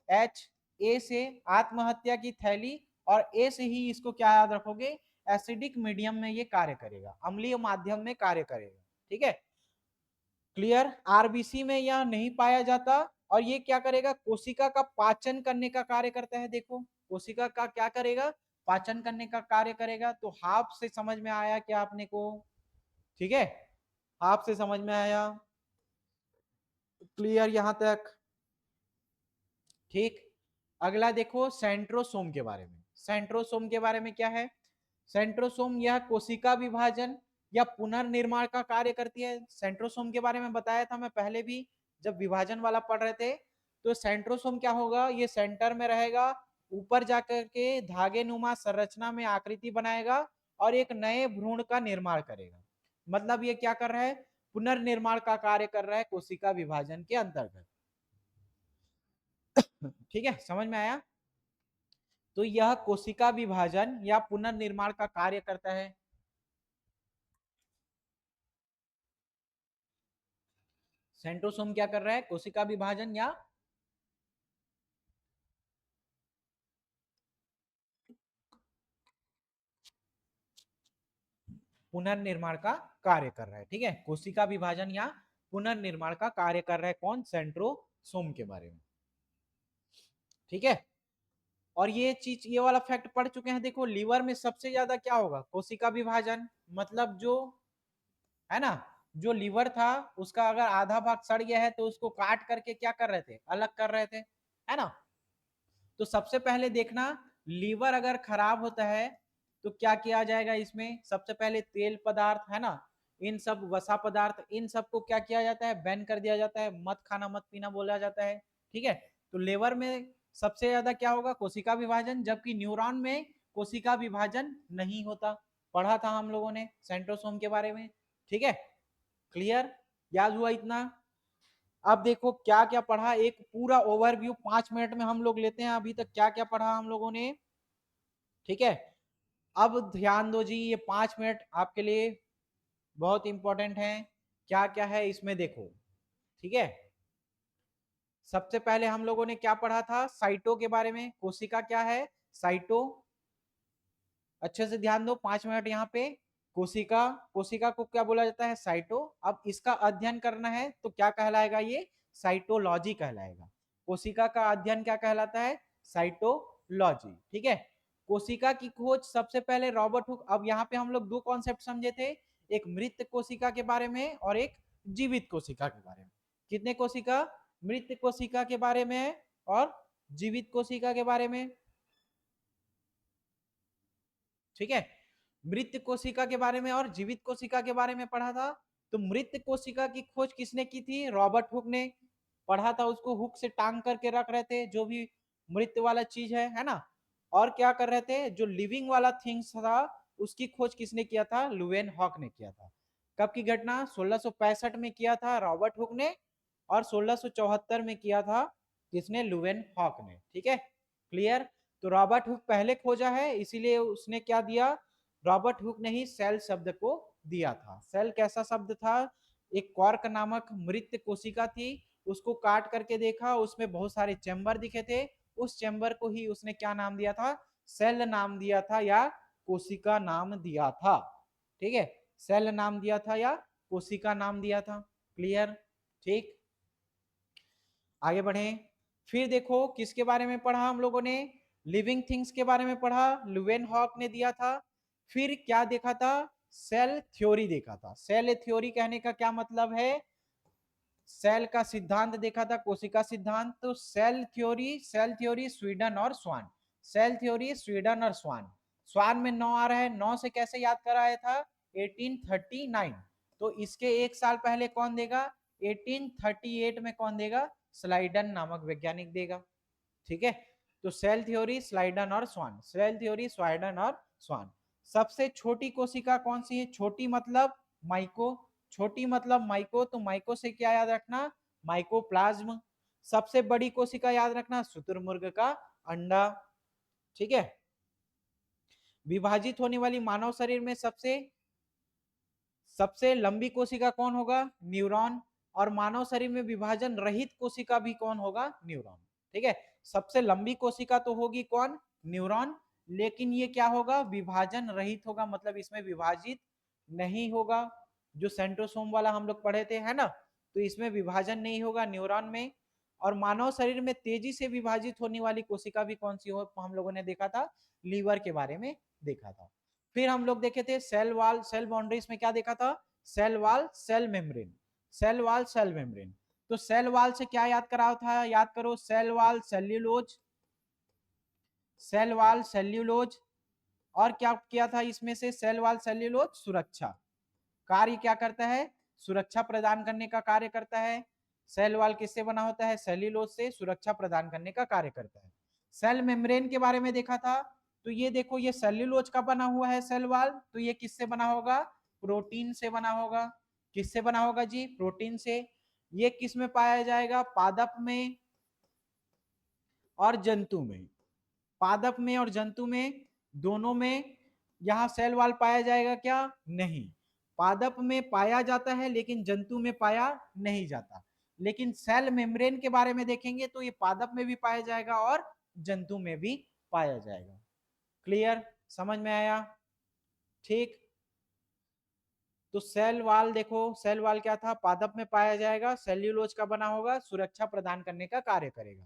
H, ए से आत्महत्या की थैली, और ए से ही इसको क्या याद रखोगे, एसिडिक मीडियम में ये कार्य करेगा, अम्लीय माध्यम में कार्य करेगा। ठीक है, क्लियर। आरबीसी में यह नहीं पाया जाता, और ये क्या करेगा, कोशिका का पाचन करने का कार्य करता है। देखो कोशिका का क्या करेगा, पाचन करने का कार्य करेगा। तो हाफ से समझ में आया क्या आपने को, ठीक है, हाफ से समझ में आया, क्लियर यहां तक, ठीक। अगला देखो सेंट्रोसोम के बारे में। सेंट्रोसोम के बारे में क्या है, सेंट्रोसोम यह कोशिका विभाजन या पुनर्निर्माण का कार्य करती है। सेंट्रोसोम के बारे में बताया था मैं पहले भी, जब विभाजन वाला पढ़ रहे थे। तो सेंट्रोसोम क्या होगा, ये सेंटर में रहेगा, ऊपर जाकर के धागे नुमा संरचना में आकृति बनाएगा और एक नए भ्रूण का निर्माण करेगा। मतलब ये क्या कर रहा है, पुनर्निर्माण का कार्य कर रहा है कोशिका विभाजन के अंतर्गत। ठीक है, समझ में आया। तो यह कोशिका विभाजन या पुनर्निर्माण का कार्य करता है। सेंट्रोसोम क्या कर रहा है, कोशिका विभाजन या पुनर्निर्माण का कार्य कर रहा है। ठीक है, कोशिका विभाजन या पुनर्निर्माण का कार्य कर रहा है कौन, सेंट्रोसोम के बारे में। ठीक है, और ये चीज, ये वाला फैक्ट पढ़ चुके हैं। देखो लीवर में सबसे ज्यादा क्या होगा, कोशिका विभाजन। मतलब जो है ना, जो लीवर था उसका अगर आधा भाग सड़ गया है तो उसको काट करके क्या कर रहे थे, अलग कर रहे थे, है ना। तो सबसे पहले देखना, लीवर अगर खराब होता है तो क्या किया जाएगा इसमें, सबसे पहले तेल पदार्थ है ना, इन सब वसा पदार्थ, इन सबको क्या किया जाता है, बैन कर दिया जाता है, मत खाना मत पीना बोला जाता है। ठीक है, तो लीवर में सबसे ज्यादा क्या होगा, कोशिका विभाजन, जबकि न्यूरॉन में कोशिका विभाजन नहीं होता। पढ़ा था हम लोगों ने सेंट्रोसोम के बारे में। ठीक है, क्लियर, याद हुआ इतना। अब देखो क्या क्या पढ़ा, एक पूरा ओवरव्यू 5 मिनट में हम लोग लेते हैं, अभी तक क्या क्या पढ़ा हम लोगों ने। ठीक है, अब ध्यान दो जी, ये 5 मिनट आपके लिए बहुत इंपॉर्टेंट है। क्या क्या है इसमें देखो। ठीक है, सबसे पहले हम लोगों ने क्या पढ़ा था, साइटो के बारे में। कोशिका क्या है, साइटो, अच्छे से ध्यान दो, 5 मिनट यहाँ पे। कोशिका, कोशिका को क्या बोला जाता है, साइटो। अब इसका अध्ययन करना है तो क्या कहलाएगा, ये साइटोलॉजी कहलाएगा। कोशिका का अध्ययन क्या कहलाता है, साइटोलॉजी। ठीक है, कोशिका की खोज सबसे पहले रॉबर्ट हुक। अब यहाँ पे हम लोग दो कॉन्सेप्ट समझे थे, एक मृत कोशिका के बारे में और एक जीवित कोशिका के बारे में। कितने कोशिका, मृत कोशिका के बारे में और जीवित कोशिका के बारे में। ठीक है, मृत कोशिका के बारे में और जीवित कोशिका के बारे में पढ़ा था। तो मृत कोशिका की खोज किसने की थी, रॉबर्ट हुक ने। पढ़ा था, उसको हुक से टांग करके रख रहे थे, जो भी मृत वाला चीज है ना। और क्या कर रहे थे, जो लिविंग वाला थिंग्स था उसकी खोज किसने किया था, लुवेन हॉक ने किया था। कब की घटना, 1665 में किया था रॉबर्ट हुक ने, और 1674 में किया था किसने, लुवेन हॉक ने। ठीक है, क्लियर। तो रॉबर्ट हुक पहले खोजा है, इसीलिए उसने क्या दिया, रॉबर्ट हुक ने ही सेल शब्द को दिया था। सेल कैसा शब्द था, एक कॉर्क नामक मृत कोशिका थी, उसको काट करके देखा, उसमें बहुत सारे चैम्बर दिखे थे, उस चैम्बर को ही उसने क्या नाम दिया था, सेल नाम दिया था या कोशिका नाम दिया था। ठीक है, सेल नाम दिया था या कोशिका नाम दिया था। क्लियर, ठीक, आगे बढ़े। फिर देखो किसके बारे में पढ़ा हम लोगों ने, लिविंग थिंग्स के बारे में पढ़ा, लुवेन हॉक ने दिया था। फिर क्या देखा था, सेल थ्योरी देखा था। सेल थ्योरी कहने का क्या मतलब है, सेल का सिद्धांत देखा था, कोशिका सिद्धांत। तो सेल थ्योरी स्वीडन और स्वान, सेल थ्योरी स्वीडन और स्वान। स्वान में 9 आ रहा है, 9 से कैसे याद कराया था, 1839। तो इसके एक साल पहले कौन देगा, 1838 में कौन देगा, स्लाइडन नामक वैज्ञानिक देगा। ठीक है, तो सेल थ्योरी स्लाइडन और स्वान, सेल थ्योरी स्लाइडन और स्वान। सबसे छोटी कोशिका कौन सी है, छोटी मतलब माइको, छोटी मतलब माइको, तो माइको से क्या याद रखना, माइकोप्लाज्म। सबसे बड़ी कोशिका याद रखना, शुतुरमुर्ग का अंडा। ठीक है, विभाजित होने वाली मानव शरीर में सबसे सबसे लंबी कोशिका कौन होगा, न्यूरॉन। और मानव शरीर में विभाजन रहित कोशिका भी कौन होगा, न्यूरॉन। ठीक है, सबसे लंबी कोशिका तो होगी कौन, न्यूरॉन, लेकिन ये क्या होगा, विभाजन रहित होगा, मतलब इसमें विभाजित नहीं होगा। जो सेंट्रोसोम वाला हम लोग पढ़े थे, है ना, तो इसमें विभाजन नहीं होगा न्यूरॉन में। और मानव शरीर में तेजी से विभाजित होने वाली कोशिका भी कौन सी हो, हम लोगों ने देखा था, लीवर के बारे में देखा था। फिर हम लोग देखे थे सेल वॉल, सेल बाउंड्रीज में क्या देखा था, cell wall cell membrane, cell wall cell membrane. तो सेल वॉल से क्या याद करा था, याद करो, cell wall cellulose, cell wall cellulose. और क्या किया था इसमें से, सेल वॉल सेल्यूलोज सुरक्षा कार्य क्या करता है, सुरक्षा प्रदान करने का कार्य करता है। सेल वॉल किससे बना होता है, सेल्यूलोज से, सुरक्षा प्रदान करने का कार्य करता है। सेल मेम्ब्रेन के बारे में देखा था, तो ये देखो, ये सेल्यूलोज का बना हुआ है सेल वॉल, तो ये किससे बना होगा, प्रोटीन से बना होगा। किससे बना होगा जी, प्रोटीन से। ये किस में पाया जाएगा, पादप में और जंतु में, पादप में और जंतु में, दोनों में। यहां सेल वॉल पाया जाएगा क्या, नहीं, पादप में पाया जाता है लेकिन जंतु में पाया नहीं जाता। लेकिन सेल मेम्ब्रेन के बारे में देखेंगे तो ये पादप में भी पाया जाएगा और जंतु में भी पाया जाएगा। क्लियर, समझ में आया, ठीक। तो सेल वॉल देखो, सेल वॉल क्या था, पादप में पाया जाएगा, सेल्यूलोज का बना होगा, सुरक्षा प्रदान करने का कार्य करेगा।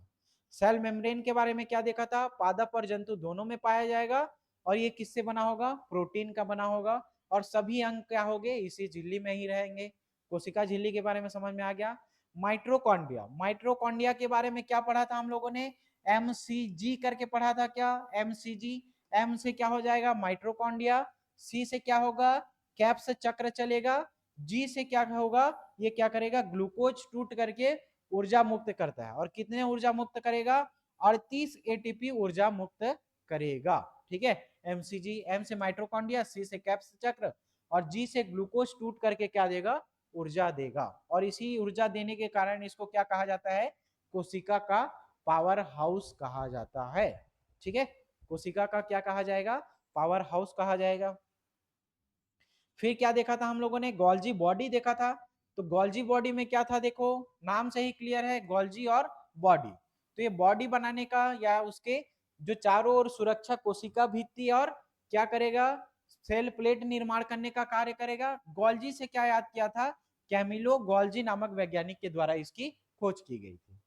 सेल मेम्ब्रेन के बारे में क्या देखा था, पादप और जंतु दोनों में पाया जाएगा, और ये किससे बना होगा, प्रोटीन का बना होगा। और सभी अंग क्या होंगे, इसी झिल्ली में ही रहेंगे। कोशिका झिल्ली के बारे में समझ में आ गया। माइट्रोकॉन्ड्रिया, माइट्रोकॉन्ड्रिया के बारे में क्या पढ़ा था हम लोगों ने, एमसीजी करके पढ़ा था, क्या, एमसीजी। एम से क्या हो जाएगा, माइट्रोकॉन्ड्रिया। सी से क्या होगा, कैप्स चक्र चलेगा। जी से क्या होगा, ये क्या करेगा, ग्लूकोज टूट करके ऊर्जा मुक्त करता है, और कितने ऊर्जा मुक्त करेगा, 38 एटीपी ऊर्जा मुक्त करेगा। ठीक है, एमसीजी, एम से माइट्रोकॉन्ड्रिया, सी से कैप्स चक्र, और जी से ग्लूकोज टूट करके क्या देगा, ऊर्जा देगा। और इसी ऊर्जा देने के कारण इसको क्या कहा जाता है, कोशिका का पावर हाउस कहा जाता है। ठीक है, कोशिका का क्या कहा जाएगा, पावर हाउस कहा जाएगा। फिर क्या देखा था हम लोगों ने, गोल्जी बॉडी देखा था। तो गोल्जी बॉडी में क्या था, देखो नाम से ही क्लियर है, गोल्जी और बॉडी। तो ये बॉडी बनाने का या उसके जो चारों ओर सुरक्षा कोशिका भित्ति और क्या करेगा, सेल प्लेट निर्माण करने का कार्य करेगा। गोल्जी से क्या याद किया था, कैमिलो गोल्जी नामक वैज्ञानिक के द्वारा इसकी खोज की गई थी।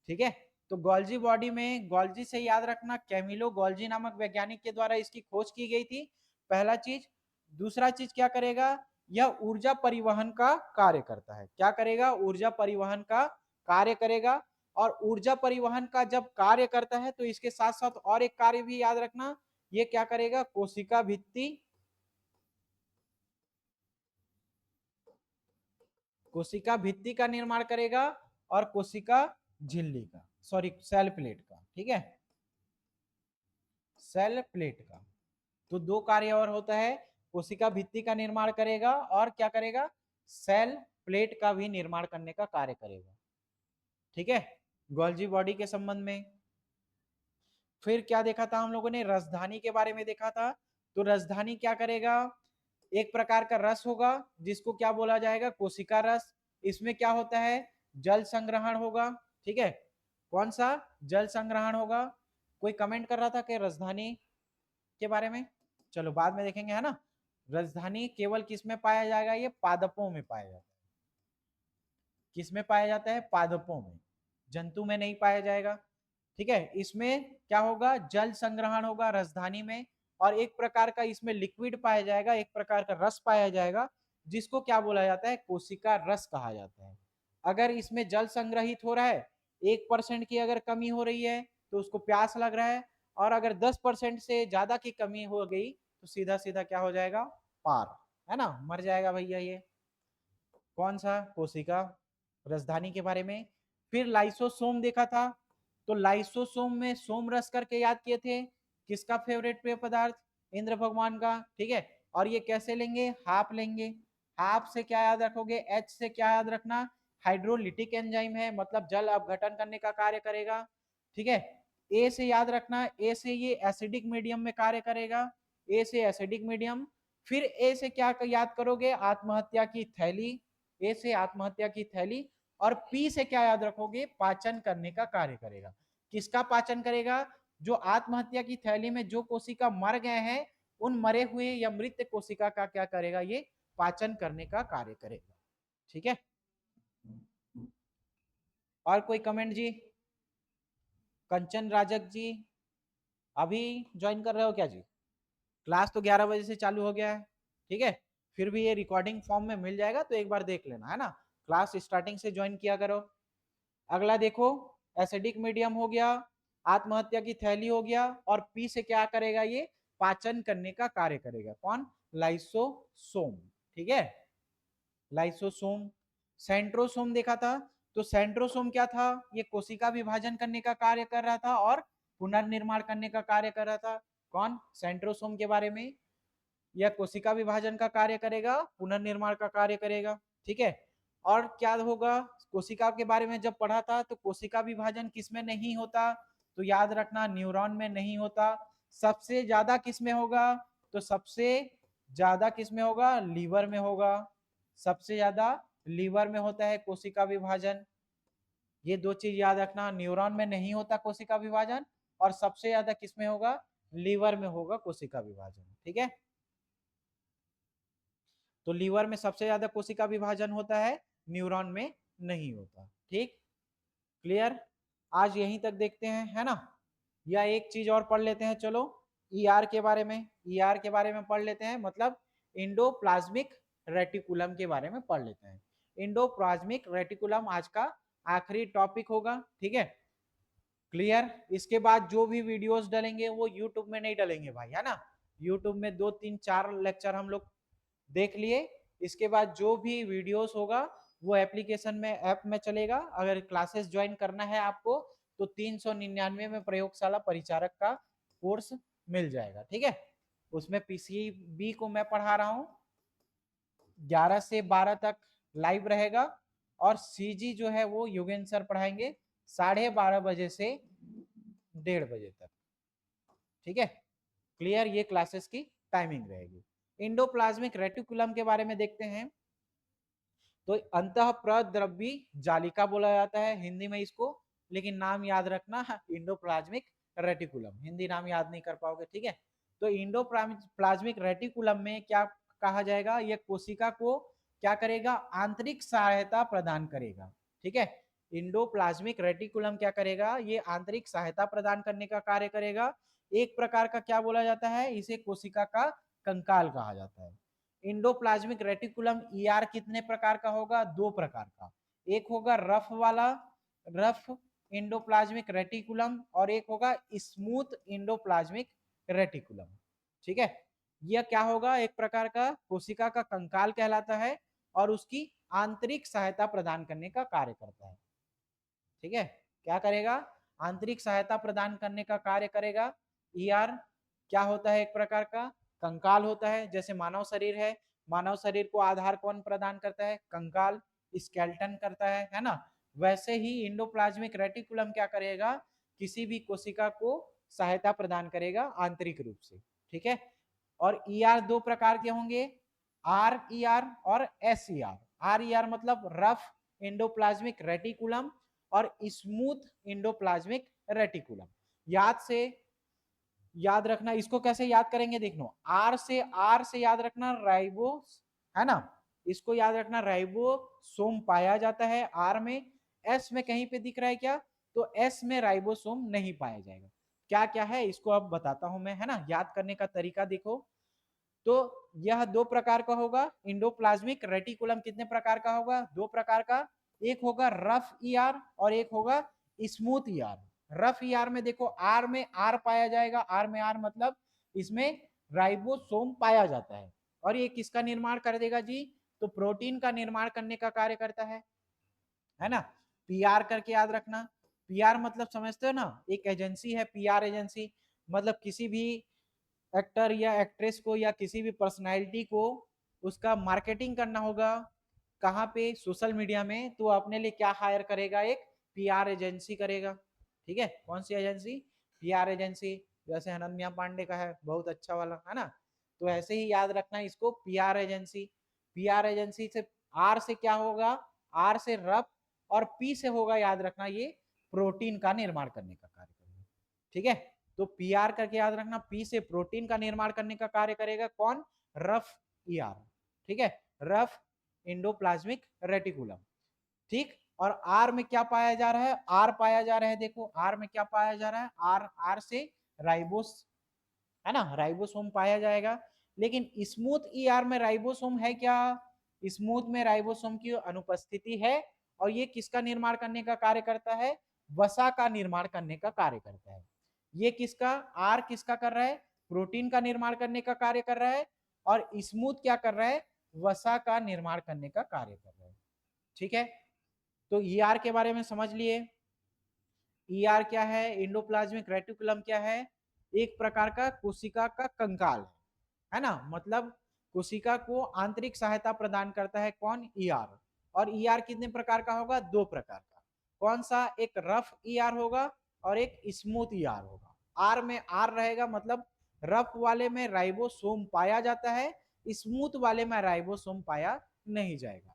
ठीक है, तो गोल्जी बॉडी में, गोल्जी से याद रखना, कैमिलो गोल्जी नामक वैज्ञानिक के द्वारा इसकी खोज की गई थी, पहला चीज। दूसरा चीज क्या करेगा, यह ऊर्जा परिवहन का कार्य करता है, क्या करेगा, ऊर्जा परिवहन का कार्य करेगा। और ऊर्जा परिवहन का जब कार्य करता है तो इसके साथ साथ और एक कार्य भी याद रखना, ये क्या करेगा, कोशिका भित्ति, कोशिका भित्ति का निर्माण करेगा, और कोशिका झिल्ली का, सॉरी सेल प्लेट का। ठीक है, सेल प्लेट का। तो दो कार्य और होता है, कोशिका भित्ति का निर्माण करेगा और क्या करेगा, सेल प्लेट का भी निर्माण करने का कार्य करेगा। ठीक है, गोल्जी बॉडी के संबंध में। फिर क्या देखा था हम लोगों ने, राजधानी के बारे में देखा था। तो राजधानी क्या करेगा, एक प्रकार का रस होगा जिसको क्या बोला जाएगा, कोशिका रस। इसमें क्या होता है, जल संग्रहण होगा। ठीक है, कौन सा, जल संग्रहण होगा। कोई कमेंट कर रहा था कि राजधानी के बारे में, चलो बाद में देखेंगे, है ना। राजधानी केवल किस में पाया जाएगा, ये पादपों में पाया जाता है। किस में पाया जाता है, पादपों में, जंतु में नहीं पाया जाएगा। ठीक है, इसमें क्या होगा, जल संग्रहण होगा राजधानी में, और एक प्रकार का इसमें लिक्विड पाया जाएगा, एक प्रकार का रस पाया जाएगा, जिसको क्या बोला जाता है, कोशिका रस कहा जाता है। अगर इसमें जल संग्रहित हो रहा है, 1% की अगर कमी हो रही है तो उसको प्यास लग रहा है, और अगर 10% से ज्यादा की कमी हो गई तो सीधा सीधा क्या हो जाएगा, पार, है ना, मर जाएगा भैया ये। कौन सा, कोशिका राजधानी के बारे में। फिर लाइसोसोम देखा था, तो लाइसोसोम में सोम रस करके याद किए थे, किसका फेवरेट पेय पदार्थ, इंद्र भगवान का, ठीक है। और ये कैसे लेंगे, हाफ लेंगे। हाफ से क्या याद रखोगे, एच से क्या याद रखना, हाइड्रोलिटिक एंजाइम है, मतलब जल अपघटन करने का कार्य करेगा, ठीक है। ए से याद रखना, ए से ये एसिडिक मीडियम में कार्य करेगा, ए से एसिडिक मीडियम। फिर ए से क्या याद करोगे, आत्महत्या की थैली, ए से आत्महत्या की थैली। और पी से क्या याद रखोगे, पाचन करने का कार्य करेगा। किसका पाचन करेगा, जो आत्महत्या की थैली में जो कोशिका मर गए हैं उन मरे हुए या मृत कोशिका का क्या करेगा, ये पाचन करने का कार्य करेगा, ठीक है। और कोई कमेंट जी, कंचन राजक जी, अभी ज्वाइन कर रहे हो क्या जी, क्लास तो 11 बजे से चालू हो गया है, ठीक है। फिर भी ये रिकॉर्डिंग फॉर्म में मिल जाएगा तो एक बार देख लेना, है ना, क्लास स्टार्टिंग से ज्वाइन किया करो। अगला देखो, एसिडिक मीडियम हो गया, आत्महत्या की थैली हो गया, और पी से क्या करेगा, ये पाचन करने का कार्य करेगा, कौन, लाइसोसोम, ठीक है, लाइसोसोम। सेंट्रोसोम देखा था, तो सेंट्रोसोम क्या था, ये कोशिका विभाजन करने का कार्य कर रहा था और पुनर्निर्माण करने का कार्य कर रहा था, कौन, सेंट्रोसोम के बारे में, यह कोशिका विभाजन का कार्य करेगा, पुनर्निर्माण का कार्य करेगा, ठीक है। और क्या होगा, कोशिका के बारे में जब पढ़ा था तो कोशिका विभाजन किसमें नहीं होता, तो याद रखना न्यूरॉन में नहीं होता। सबसे ज्यादा किसमें होगा, तो सबसे ज्यादा किसमें होगा, लीवर में होगा, सबसे ज्यादा लीवर में होता है कोशिका विभाजन। ये दो चीज याद रखना, न्यूरॉन में नहीं होता कोशिका विभाजन, और सबसे ज्यादा किसमें होगा, लीवर में होगा कोशिका विभाजन, ठीक है। तो लीवर में सबसे ज्यादा कोशिका विभाजन होता है, न्यूरॉन में नहीं होता, ठीक, क्लियर। आज यहीं तक देखते हैं, है ना, या एक चीज और पढ़ लेते हैं, चलो ईआर के बारे में, ईआर के बारे में पढ़ लेते हैं, मतलब इंडोप्लाज्मिक रेटिकुलम के बारे में पढ़ लेते हैं। इंडोप्लाज्मिक रेटिकुलम आज का आखिरी टॉपिक होगा, ठीक है, क्लियर। इसके बाद जो भी वीडियोस डालेंगे वो यूट्यूब में नहीं डालेंगे भाई, है ना, यूट्यूब में 2 3 4 लेक्चर हम लोग देख लिए, इसके बाद जो भी वीडियोस होगा वो एप्लीकेशन में, ऐप में चलेगा। अगर क्लासेस ज्वाइन करना है आपको तो 399 में प्रयोगशाला परिचारक का कोर्स मिल जाएगा, ठीक है। उसमें पीसीबी को मैं पढ़ा रहा हूँ, 11 से 12 तक लाइव रहेगा, और सीजी जो है वो योगेंद्र सर पढ़ाएंगे 12:30 बजे से 1:30 बजे तक, ठीक है, क्लियर। ये क्लासेस की टाइमिंग रहेगी। इंडोप्लाज्मिक रेटिकुलम के बारे में देखते हैं, तो अंतः प्रद्रव्य जालिका बोला जाता है हिंदी में इसको, लेकिन नाम याद रखना इंडोप्लाज्मिक रेटिकुलम, हिंदी नाम याद नहीं कर पाओगे, ठीक है। तो इंडोप्लाज्मिक रेटिकुलम में क्या कहा जाएगा, यह कोशिका को क्या करेगा, आंतरिक सहायता प्रदान करेगा, ठीक है। इंडोप्लाज्मिक रेटिकुलम क्या करेगा, ये आंतरिक सहायता प्रदान करने का कार्य करेगा। एक प्रकार का क्या बोला जाता है, इसे कोशिका का कंकाल कहा जाता है। इंडोप्लाज्मिक रेटिकुलम ईआर कितने प्रकार का होगा, 2 प्रकार का, एक होगा रफ वाला, रफ इंडोप्लाज्मिक रेटिकुलम, और एक होगा स्मूथ इंडोप्लाज्मिक रेटिकुलम, ठीक है। यह क्या होगा, एक प्रकार का कोशिका का कंकाल कहलाता है और उसकी आंतरिक सहायता प्रदान करने का कार्य करता है, ठीक है। क्या करेगा, आंतरिक सहायता प्रदान करने का कार्य करेगा। ईआर क्या होता है, एक प्रकार का कंकाल होता है, जैसे मानव शरीर है, मानव शरीर को आधार कौन प्रदान करता है, कंकाल, स्केलेटन करता है ना। वैसे ही इंडोप्लाज्मिक रेटिकुलम क्या करेगा, किसी भी कोशिका को सहायता प्रदान करेगा आंतरिक रूप से, ठीक है। और ईआर 2 प्रकार के होंगे, आर ईआर और एस ईआर। आर ईआर मतलब रफ इंडोप्लाज्मिक रेटिकुलम, और स्मूथ इंडोप्लाज्मिक रेटिकुलम। याद से याद रखना, इसको कैसे याद करेंगे, देखो आर से याद रखना राइबो, है ना, इसको याद रखना राइबोसोम पाया जाता है आर में। एस में कहीं पे दिख रहा है क्या, तो एस में राइबोसोम नहीं पाया जाएगा। क्या क्या है इसको अब बताता हूं मैं, है ना, याद करने का तरीका देखो। तो यह 2 प्रकार का होगा, इंडोप्लाज्मिक रेटिकुलम कितने प्रकार का होगा, 2 प्रकार का, एक होगा रफ ईआर और एक होगा स्मूथ ईआर। रफ ईआर में देखो आर में आर पाया जाएगा, आर में आर मतलब इसमें राइबोसोम पाया जाता है, और ये किसका निर्माण कर देगा जी, तो प्रोटीन का निर्माण करने का कार्य करता है ना। पीआर करके याद रखना, पीआर मतलब समझते हो ना, एक एजेंसी है पीआर एजेंसी, मतलब किसी भी एक्टर या एक्ट्रेस को या किसी भी पर्सनालिटी को उसका मार्केटिंग करना होगा कहाँ पे, सोशल मीडिया में, तो अपने लिए क्या हायर करेगा, एक पीआर एजेंसी करेगा। ठीक है, कौन सी एजेंसी, पीआर एजेंसी, जैसे अनन्या पांडे का है बहुत अच्छा वाला है ना, तो ऐसे ही याद रखना इसको, पीआर एजेंसी। पीआर एजेंसी से आर से क्या होगा, आर से रफ, और पी से होगा याद रखना ये प्रोटीन का निर्माण करने का कार्य करेगा। ठीक है, तो पीआर करके याद रखना, पी से प्रोटीन का निर्माण करने का कार्य करेगा कौन, रफ ईआर। ठीक है, रफ इंडोप्लाज्मिक रेटिकुलम। ठीक, और आर में क्या पाया जा रहा है, आर पाया जा रहा है, देखो आर में क्या पाया जा रहा है, आर, आर से राइबोस है ना, राइबोसोम पाया जाएगा। लेकिन स्मूथ ईआर में राइबोसोम है क्या, स्मूथ में राइबोसोम की अनुपस्थिति है, और ये किसका निर्माण करने का कार्य करता है, वसा का निर्माण करने का कार्य करता है। ये किसका, आर किसका कर रहा है, प्रोटीन का निर्माण करने का कार्य कर रहा है, और स्मूथ क्या कर रहा है, वसा का निर्माण करने का कार्य कर रहा है। ठीक है, तो ईआर के बारे में समझ लिए। ईआर क्या है, इंडोप्लाज्मिक रेटिकुलम क्या है, एक प्रकार का कोशिका का कंकाल है ना, मतलब कोशिका को आंतरिक सहायता प्रदान करता है कौन, ईआर। और ईआर कितने प्रकार का होगा, दो प्रकार का, कौन सा, एक रफ ईआर होगा और एक स्मूथ ईआर होगा। आर में आर रहेगा, मतलब रफ वाले में राइबोसोम पाया जाता है, स्मूथ वाले में राइबोसोम पाया नहीं जाएगा।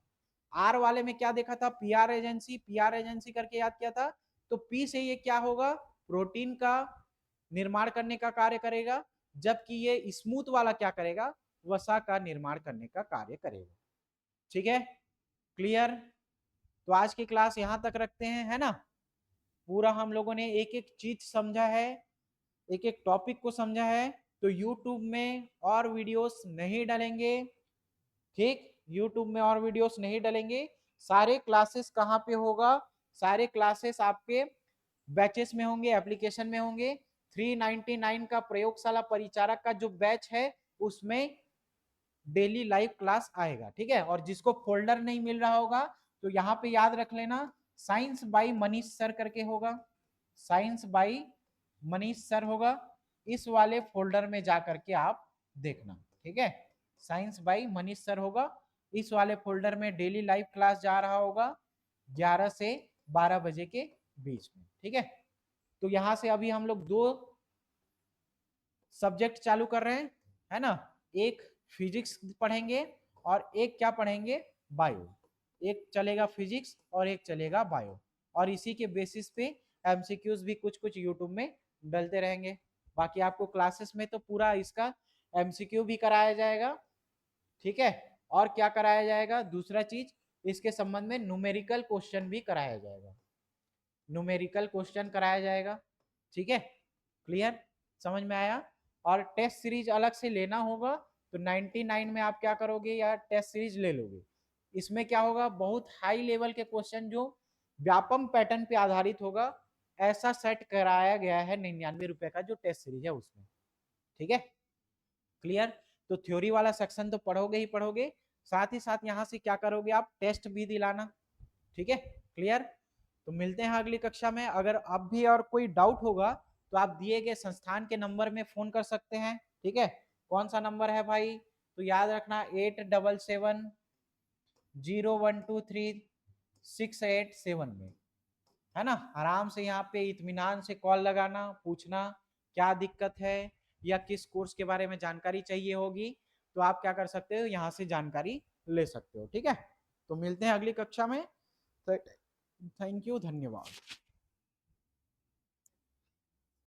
आर वाले में क्या देखा था, पीआर एजेंसी, पीआर एजेंसी करके याद किया था, तो पी से ये क्या होगा, प्रोटीन का निर्माण करने का कार्य करेगा, जबकि ये स्मूथ वाला क्या करेगा, वसा का निर्माण करने का कार्य करेगा। ठीक है, क्लियर। तो आज की क्लास यहां तक रखते हैं, है ना, पूरा हम लोगों ने एक एक चीज समझा है, एक एक टॉपिक को समझा है। तो यूट्यूब में और वीडियोस नहीं डालेंगे, ठीक, यूट्यूब में और वीडियोस नहीं डालेंगे। सारे क्लासेस कहाँ पे होगा, सारे क्लासेस आपके बैचेस में होंगे, एप्लीकेशन में होंगे। 399 का प्रयोगशाला परिचारक का जो बैच है उसमें डेली लाइव क्लास आएगा। ठीक है, और जिसको फोल्डर नहीं मिल रहा होगा तो यहाँ पे याद रख लेना, साइंस बाई मनीष सर करके होगा, साइंस बाई मनीष सर होगा, इस वाले फोल्डर में जा करके आप देखना। ठीक है, साइंस बाई मनीष सर होगा, इस वाले फोल्डर में डेली लाइव क्लास जा रहा होगा 11 से 12 बजे के बीच में। ठीक है, तो यहां से अभी हम लोग दो सब्जेक्ट चालू कर रहे हैं, है ना, एक फिजिक्स पढ़ेंगे और एक क्या पढ़ेंगे, बायो। एक चलेगा फिजिक्स और एक चलेगा बायो, और इसी के बेसिस पे एमसीक्यूज भी कुछ कुछ यूट्यूब में डलते रहेंगे। बाकी आपको क्लासेस में तो पूरा इसका एमसीक्यू भी कराया जाएगा। ठीक है, और क्या कराया जाएगा, दूसरा चीज इसके संबंध में न्यूमेरिकल क्वेश्चन भी कराया जाएगा, न्यूमेरिकल क्वेश्चन कराया जाएगा। ठीक है, क्लियर, समझ में आया। और टेस्ट सीरीज अलग से लेना होगा तो 99 में आप क्या करोगे, या टेस्ट सीरीज ले लोगे। इसमें क्या होगा, बहुत हाई लेवल के क्वेश्चन जो व्यापम पैटर्न पे आधारित होगा, ऐसा सेट कराया गया है 99 रुपए का जो टेस्ट सीरीज है उसमें। ठीक है, क्लियर। तो थ्योरी वाला सेक्शन तो पढ़ोगे ही पढ़ोगे, साथ ही साथ यहाँ से क्या करोगे, आप टेस्ट भी दिलाना। ठीक है, क्लियर। तो मिलते हैं अगली कक्षा में। अगर अब भी और कोई डाउट होगा तो आप दिए गए संस्थान के नंबर में फोन कर सकते हैं। ठीक है, कौन सा नंबर है भाई, तो याद रखना 8770123687 में, है ना। आराम से यहाँ पे इत्मीनान से कॉल लगाना, पूछना क्या दिक्कत है या किस कोर्स के बारे में जानकारी चाहिए होगी, तो आप क्या कर सकते हो, यहाँ से जानकारी ले सकते हो। ठीक है, तो मिलते हैं अगली कक्षा में। थैंक यू, धन्यवाद।